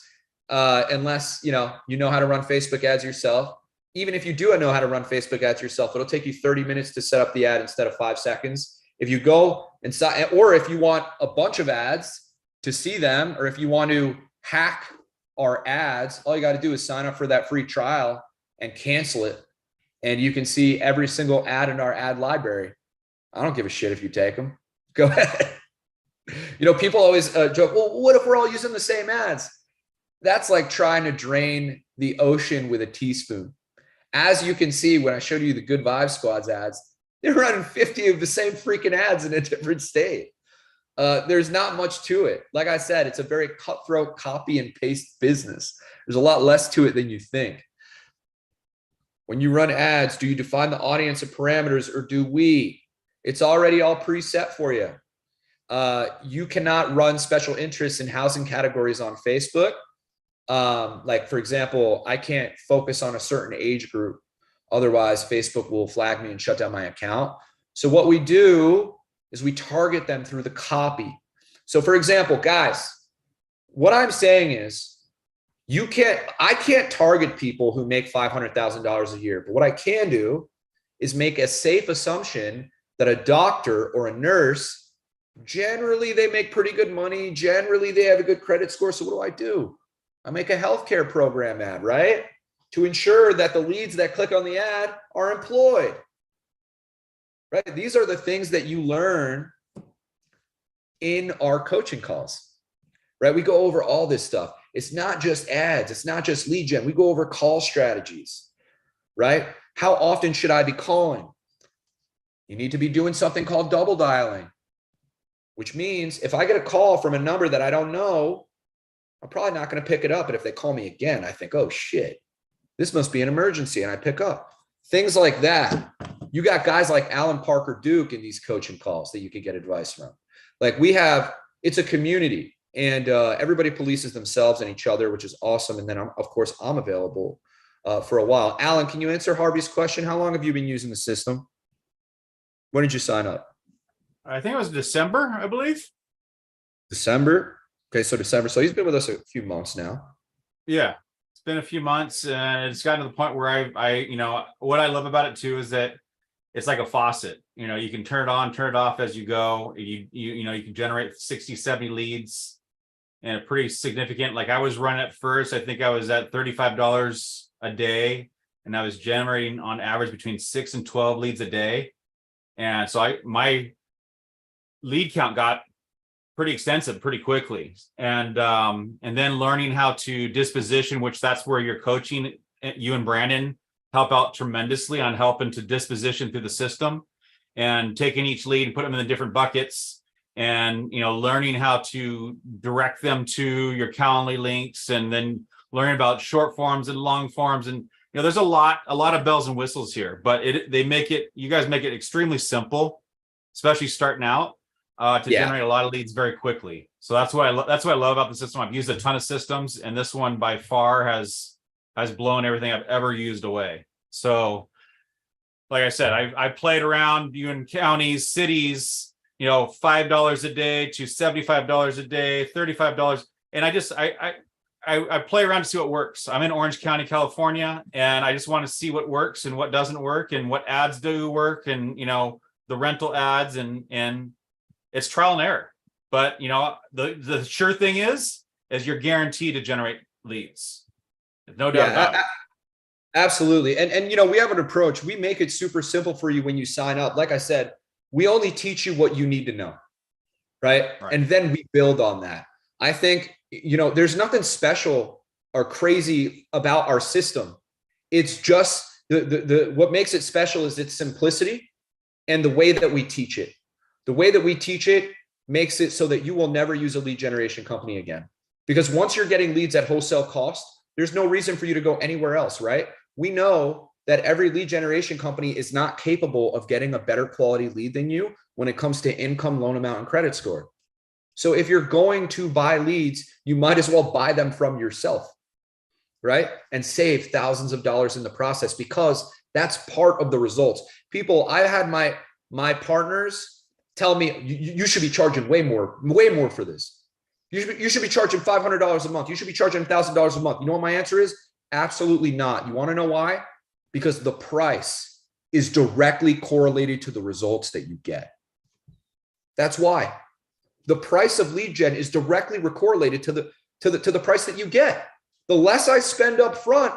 unless, you know how to run Facebook ads yourself. Even if you do know how to run Facebook ads yourself, it'll take you 30 minutes to set up the ad instead of 5 seconds. If you go and or if you want a bunch of ads to see them, or if you want to hack our ads, all you got to do is sign up for that free trial and cancel it. And you can see every single ad in our ad library. I don't give a shit if you take them. Go ahead. People always joke, well, what if we're all using the same ads? That's like trying to drain the ocean with a teaspoon. As you can see, when I showed you the Good Vibes Squads ads, they're running 50 of the same freaking ads in a different state. There's not much to it. Like I said, it's a very cutthroat copy and paste business. There's a lot less to it than you think. When you run ads, do you define the audience and parameters, or do we? It's already all preset for you. You cannot run special interests in housing categories on Facebook. Like, for example, I can't focus on a certain age group. Otherwise, Facebook will flag me and shut down my account. So what we do is we target them through the copy. So for example, guys, what I'm saying is I can't target people who make $500,000 a year, but what I can do is make a safe assumption that a doctor or a nurse, generally they make pretty good money. Generally they have a good credit score. So what do? I make a healthcare program ad, right? To ensure that the leads that click on the ad are employed, right? These are the things that you learn in our coaching calls, right? We go over all this stuff. It's not just ads. It's not just lead gen. We go over call strategies, right? How often should I be calling? You need to be doing something called double dialing, which means if I get a call from a number that I don't know, I'm probably not going to pick it up. But if they call me again, I think, oh shit, this must be an emergency. And I pick up. Things like that. You got guys like Alan Parker Duke in these coaching calls that you can get advice from. Like it's a community. And everybody polices themselves and each other, which is awesome. And then, of course, I'm available for a while. Alan, can you answer Harvey's question? How long have you been using the system? When did you sign up? I think it was December, I believe. December? Okay, so December. So he's been with us a few months now. Yeah, it's been a few months, and it's gotten to the point where what I love about it too is that it's like a faucet. You can turn it on, turn it off as you go. You can generate 60, 70 leads. And a pretty significant, like I was running at first, I think I was at $35 a day, and I was generating on average between 6 and 12 leads a day. And so my lead count got pretty extensive pretty quickly. And then learning how to disposition, which that's where your coaching, you and Brandon help out tremendously on helping to disposition through the system and taking each lead and put them in the different buckets. And learning how to direct them to your Calendly links, and then learning about short forms and long forms. And there's a lot of bells and whistles here, but you guys make it extremely simple, especially starting out, to generate a lot of leads very quickly. So that's what I love about the system. I've used a ton of systems, and this one by far has blown everything I've ever used away. So, like I said, I played around in counties, cities. $5 a day to $75 a day, $35. And I play around to see what works. I'm in Orange County, California, and I just want to see what works and what doesn't work and what ads do work, and, the rental ads, and it's trial and error. But, the sure thing is you're guaranteed to generate leads. There's no doubt about it. Absolutely. And you know, we have an approach. We make it super simple for you when you sign up. Like I said, we only teach you what you need to know, right? Right. And then we build on that. I think, you know, there's nothing special or crazy about our system. It's just the what makes it special is its simplicity and the way that we teach it. The way that we teach it makes it so that you will never use a lead generation company again. Because once you're getting leads at wholesale cost, there's no reason for you to go anywhere else, right? We know that every lead generation company is not capable of getting a better quality lead than you when it comes to income, loan amount, and credit score. So if you're going to buy leads, you might as well buy them from yourself, right? And save thousands of dollars in the process, because that's part of the results. People, I had my partners tell me, you should be charging way more for this. You should be charging $500 a month. You should be charging $1,000 a month. You know what my answer is? Absolutely not. You want to know why? Because the price is directly correlated to the results that you get. That's why. The price of lead gen is directly correlated to the price that you get. The less I spend up front,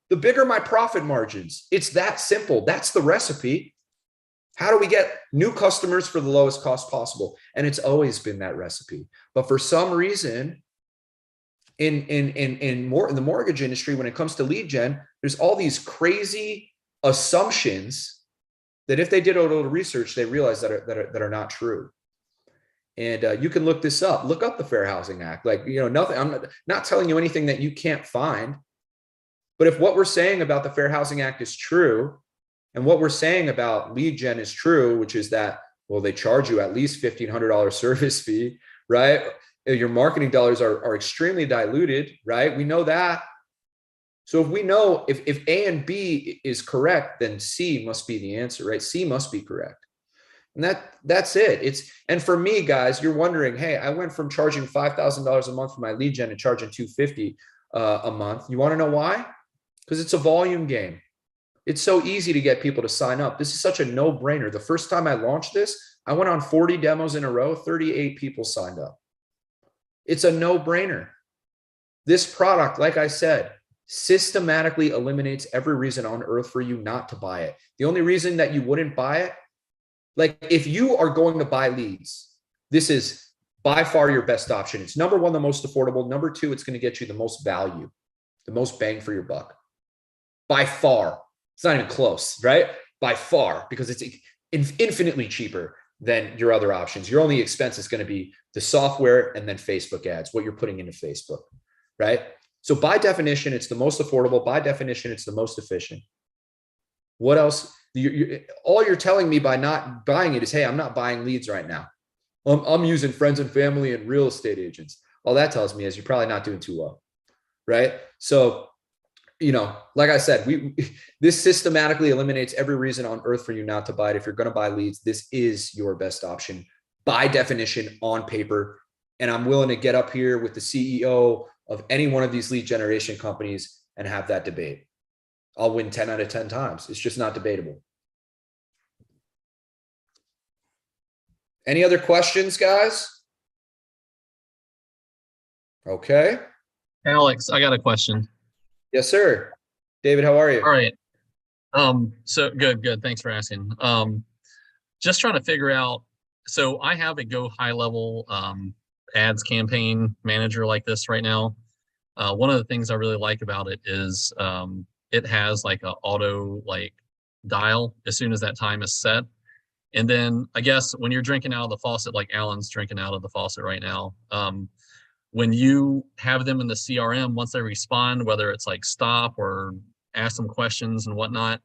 the bigger my profit margins. It's that simple. That's the recipe. How do we get new customers for the lowest cost possible? And it's always been that recipe. But for some reason, in the mortgage industry, when it comes to lead gen, there's all these crazy assumptions that if they did a little research, they realize that are not true. And you can look this up. Look up the Fair Housing Act. Like, you know, nothing. I'm not telling you anything that you can't find. But if what we're saying about the Fair Housing Act is true, and what we're saying about lead gen is true, which is that, well, they charge you at least $1,500 service fee, right? Your marketing dollars are extremely diluted, right? We know that. So if we know if A and B is correct, then C must be the answer, right? C must be correct. And that's it. And for me, guys, you're wondering, hey, I went from charging $5,000 a month for my lead gen to charging $250 a month. You want to know why? Because it's a volume game. It's so easy to get people to sign up. This is such a no-brainer. The first time I launched this, I went on 40 demos in a row, 38 people signed up. It's a no-brainer. This product, like I said, systematically eliminates every reason on earth for you not to buy it. The only reason that you wouldn't buy it, like if you are going to buy leads, this is by far your best option. It's number one, the most affordable. Number two, it's going to get you the most value, the most bang for your buck. By far. It's not even close, right? By far, because it's infinitely cheaper than your other options. Your only expense is going to be the software and then Facebook ads, what you're putting into Facebook, right? So by definition, it's the most affordable. By definition, it's the most efficient. What else? All you're telling me by not buying it is, hey, I'm not buying leads right now. I'm using friends and family and real estate agents. All that tells me is you're probably not doing too well, right? So, you know, like I said, this systematically eliminates every reason on earth for you not to buy it. If you're going to buy leads, this is your best option by definition on paper. And I'm willing to get up here with the CEO of any one of these lead generation companies and have that debate. I'll win 10 out of 10 times. It's just not debatable. Any other questions, guys? Okay. Alex, I got a question. Yes, sir. David, how are you? All right. So good. Thanks for asking. Just trying to figure out, so I have a Go high level ads campaign manager like this right now. One of the things I really like about it is it has like a auto like dial as soon as that time is set. And then I guess when you're drinking out of the faucet, like Alan's drinking out of the faucet right now, when you have them in the CRM, once they respond, whether it's like stop or ask them questions and whatnot,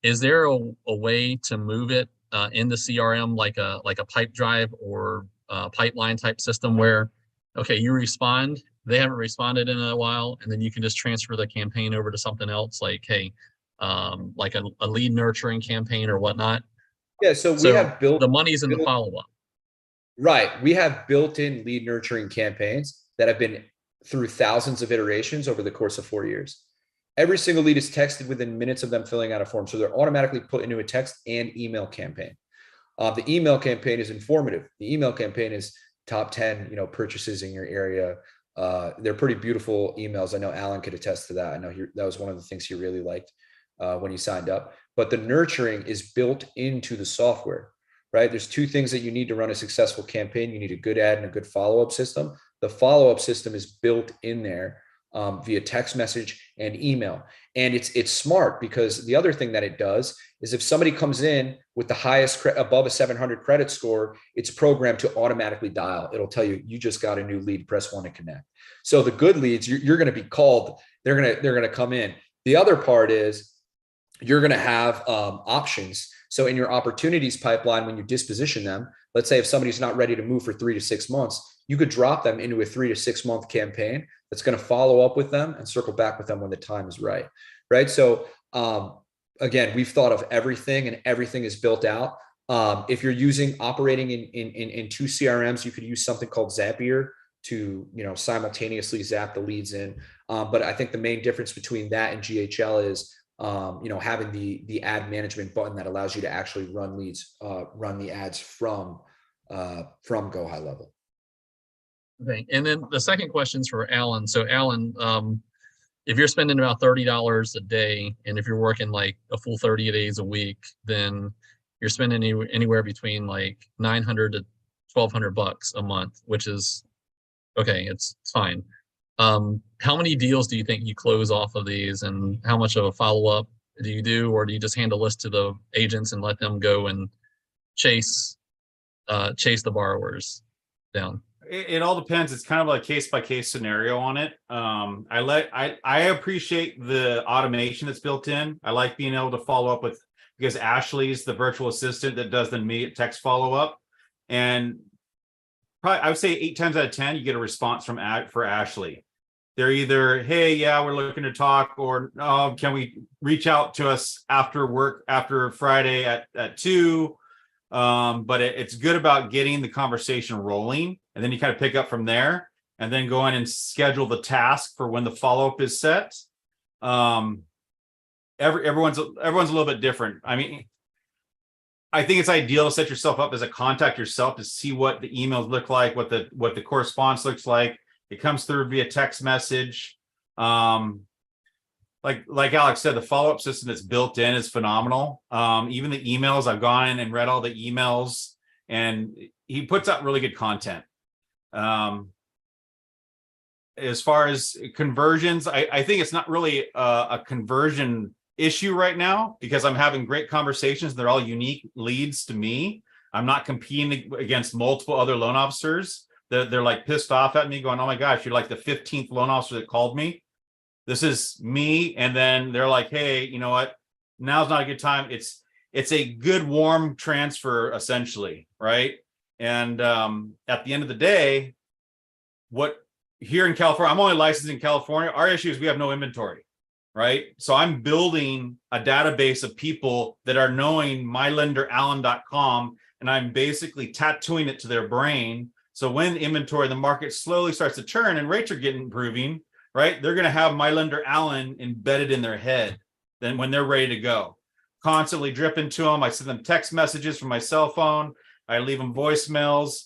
is there a way to move it in the CRM like a pipe drive or pipeline type system where, okay, you respond, they haven't responded in a while, and then you can just transfer the campaign over to something else, like, hey, like a lead nurturing campaign or whatnot? Yeah, so we have built the money's in the follow-up. Right. We have built-in lead nurturing campaigns that have been through thousands of iterations over the course of 4 years. Every single lead is texted within minutes of them filling out a form. So they're automatically put into a text and email campaign. The email campaign is informative. The email campaign is top 10, you know, purchases in your area. They're pretty beautiful emails. I know Alan could attest to that. I know that was one of the things he really liked. when you signed up, but the nurturing is built into the software, right? There's two things that you need to run a successful campaign. You need a good ad and a good follow-up system. The follow-up system is built in there via text message and email. And it's smart, because the other thing that it does is if somebody comes in with the highest above a 700 credit score, it's programmed to automatically dial. It'll tell you, you just got a new lead, press 1 to connect. So the good leads, you're going to be called. They're going to come in. The other part is you're going to have options. So in your opportunities pipeline, when you disposition them, let's say if somebody's not ready to move for 3 to 6 months, you could drop them into a 3 to 6 month campaign that's going to follow up with them and circle back with them when the time is right. Right. So again, we've thought of everything, and everything is built out. If you're operating in two CRMs, you could use something called Zapier to, simultaneously zap the leads in. But I think the main difference between that and GHL is, having the ad management button that allows you to actually run leads, run the ads from Go High Level. Okay. And then the second question is for Alan. So Alan, if you're spending about $30 a day, and if you're working like a full 30 days a week, then you're spending anywhere between like $900 to $1,200 a month, which is okay. It's fine. How many deals do you think you close off of these, and how much of a follow-up do you do, or do you just hand a list to the agents and let them go and chase the borrowers down? It all depends. It's kind of like case-by-case scenario on it. I appreciate the automation that's built in. I like being able to follow up with, because Ashley's the virtual assistant that does the immediate text follow-up. And probably, I would say 8 times out of 10, you get a response for Ashley. They're either, hey, yeah, we're looking to talk, or oh, can we reach out to us after work, after Friday at 2? But it's good about getting the conversation rolling, and then you kind of pick up from there, and then go in and schedule the task for when the follow-up is set. Everyone's a little bit different. I mean, I think it's ideal to set yourself up as a contact yourself to see what the emails look like, what the correspondence looks like. It comes through via text message. Like Alex said, the follow-up system that's built in is phenomenal. Even the emails, I've gone in and read all the emails, and he puts out really good content. As far as conversions, I think it's not really a conversion issue right now, because I'm having great conversations. They're all unique leads to me. I'm not competing against multiple other loan officers. They're like pissed off at me, going, oh my gosh, you're like the 15th loan officer that called me. This is me. And then they're like, hey, you know what? Now's not a good time. It's a good warm transfer, essentially, right? And at the end of the day, here in California, I'm only licensed in California. Our issue is we have no inventory, right? So I'm building a database of people that are knowing mylenderallen.com, and I'm basically tattooing it to their brain. So when inventory, the market slowly starts to turn and rates are getting improving, right? They're going to have My Lender Allen embedded in their head. Then when they're ready to go, constantly dripping to them. I send them text messages from my cell phone. I leave them voicemails.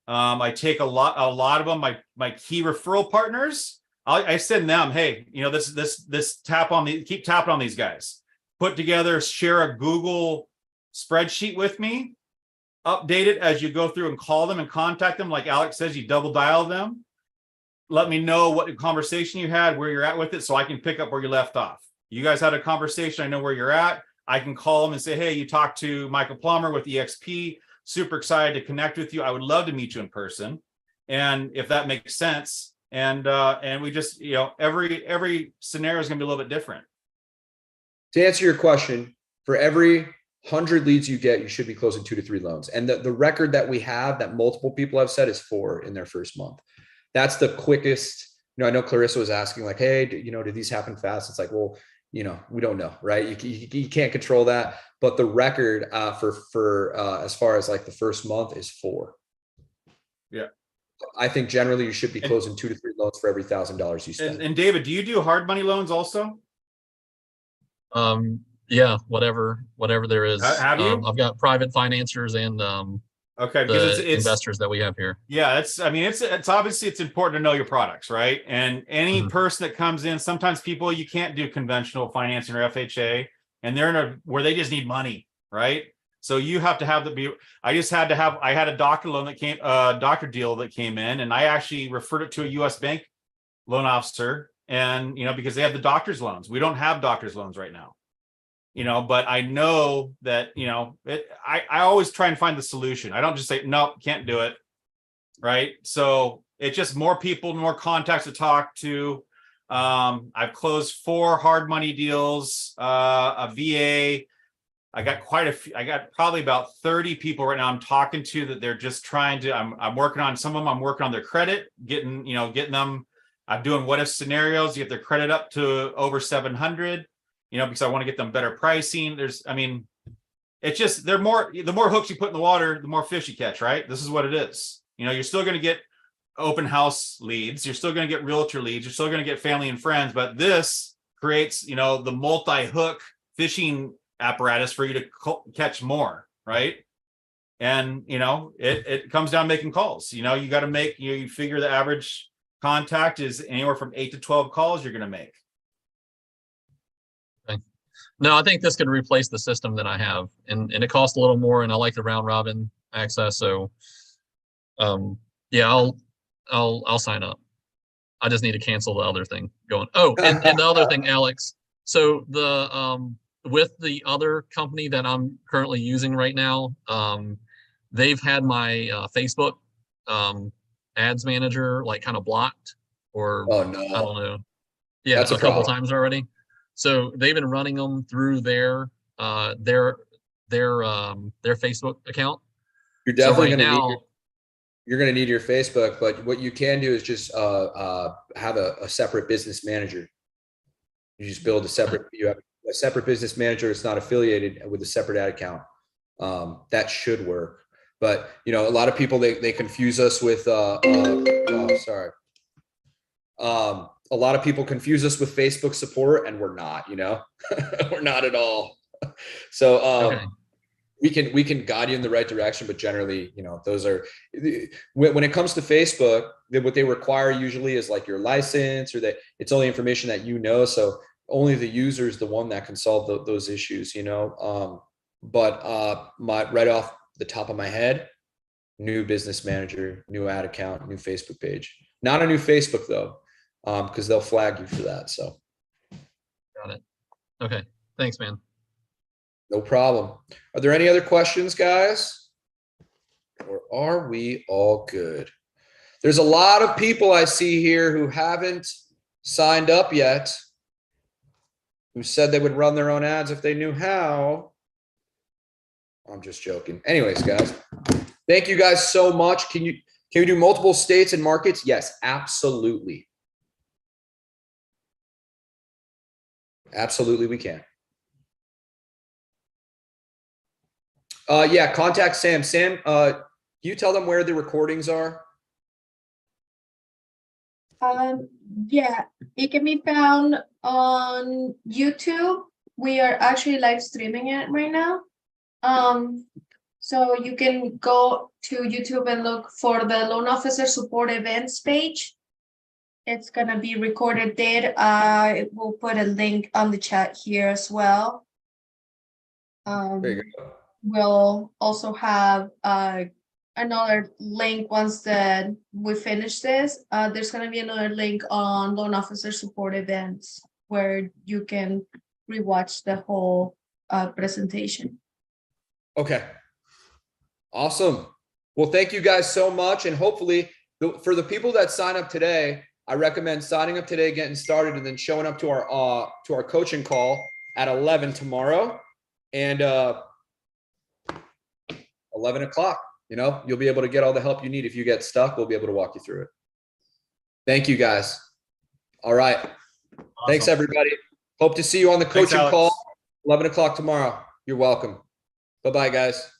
I take a lot of them. My key referral partners, I send them, hey, this tap on keep tapping on these guys. Put together, share a Google spreadsheet with me. Update it as you go through and call them and contact them. Like Alex says, you double dial them. Let me know what conversation you had, where you're at with it, so I can pick up where you left off. You guys had a conversation. I know where you're at. I can call them and say, hey, you talked to Michael Plummer with EXP. Super excited to connect with you. I would love to meet you in person. And if that makes sense. And we just, every scenario is going to be a little bit different. To answer your question, for every 100 leads you get, you should be closing 2 to 3 loans. And the record that we have that multiple people have said is 4 in their first month. That's the quickest. I know Clarissa was asking like, hey, do these happen fast? It's like, well, we don't know, right? You can't control that. But the record for as far as like the first month is 4. Yeah. I think generally you should be closing 2 to 3 loans for every $1,000 you spend. And David, do you do hard money loans also? Yeah, whatever there is. Have you? I've got private financiers and okay, because it's investors that we have here. Yeah, it's obviously it's important to know your products, right? And any person that comes in, sometimes people, you can't do conventional financing or FHA. and they're in a where they just need money, right? So you have to have I had a doctor loan that came, doctor deal that came in, and I actually referred it to a U.S. bank loan officer, and because they have the doctor's loans. We don't have doctor's loans right now, but I know that I always try and find the solution. I don't just say nope, can't do it, right? So it's just more people, more contacts to talk to. I've closed 4 hard money deals, a VA. I got quite a few. I got probably about 30 people right now I'm talking to that they're just trying to, I'm working on some of them. I'm working on their credit, getting them. I'm doing what if scenarios, get their credit up to over 700, because I want to get them better pricing. It's just, the more hooks you put in the water, the more fish you catch, right? This is what it is. You're still going to get open house leads. You're still going to get realtor leads. You're still going to get family and friends, but this creates, the multi-hook fishing apparatus for you to catch more, right? And it comes down to making calls. You got to make, you figure the average contact is anywhere from 8 to 12 calls you're going to make. Okay. No, I think this could replace the system that I have, and it costs a little more, and I like the round robin access. So yeah, I'll sign up. I just need to cancel the other thing going. Oh, and the other thing, Alex. So the with the other company that I'm currently using right now, they've had my Facebook ads manager like kind of blocked, or Oh no. I don't know. Yeah, That's a couple problem. times already. So they've been running them through their Facebook account. You're So definitely right going to need now, you're going to need your Facebook, but what you can do is just have a separate business manager. You just build you have a separate business manager. It's not affiliated with a separate ad account. That should work. But a lot of people they confuse us with oh, sorry. A lot of people confuse us with Facebook support, and we're not. We're not at all. So okay. we can guide you in the right direction, but generally, those are when it comes to Facebook, what they require usually is like your license, or that it's only information that so only the user is the one that can solve those issues. But right off the top of my head, new business manager, new ad account, new Facebook page. Not a new Facebook though, because they'll flag you for that. So Got it. Okay. Thanks, man. no problem. Are there any other questions, guys? Or are we all good? There's a lot of people I see here who haven't signed up yet, who said they would run their own ads if they knew how. I'm just joking. Anyways, guys, thank you guys so much. Can we do multiple states and markets? Yes, absolutely. Absolutely, we can. Yeah, contact Sam. Sam, can you tell them where the recordings are? Yeah, it can be found on YouTube. We are actually live streaming it right now. So you can go to YouTube and look for the Loan Officer Support Events page. It's gonna be recorded there. We'll put a link on the chat here as well. There you go. We'll also have another link once that we finish this. There's going to be another link on Loan Officer Support Events where you can rewatch the whole presentation. Okay. Awesome. Well, thank you guys so much. And hopefully for the people that sign up today, I recommend signing up today, getting started, and then showing up to our coaching call at 11 tomorrow. And 11 o'clock, you'll be able to get all the help you need. If you get stuck, we'll be able to walk you through it. Thank you guys. All right. Awesome. Thanks everybody. Hope to see you on the coaching call, 11 o'clock tomorrow. You're welcome. Bye-bye guys.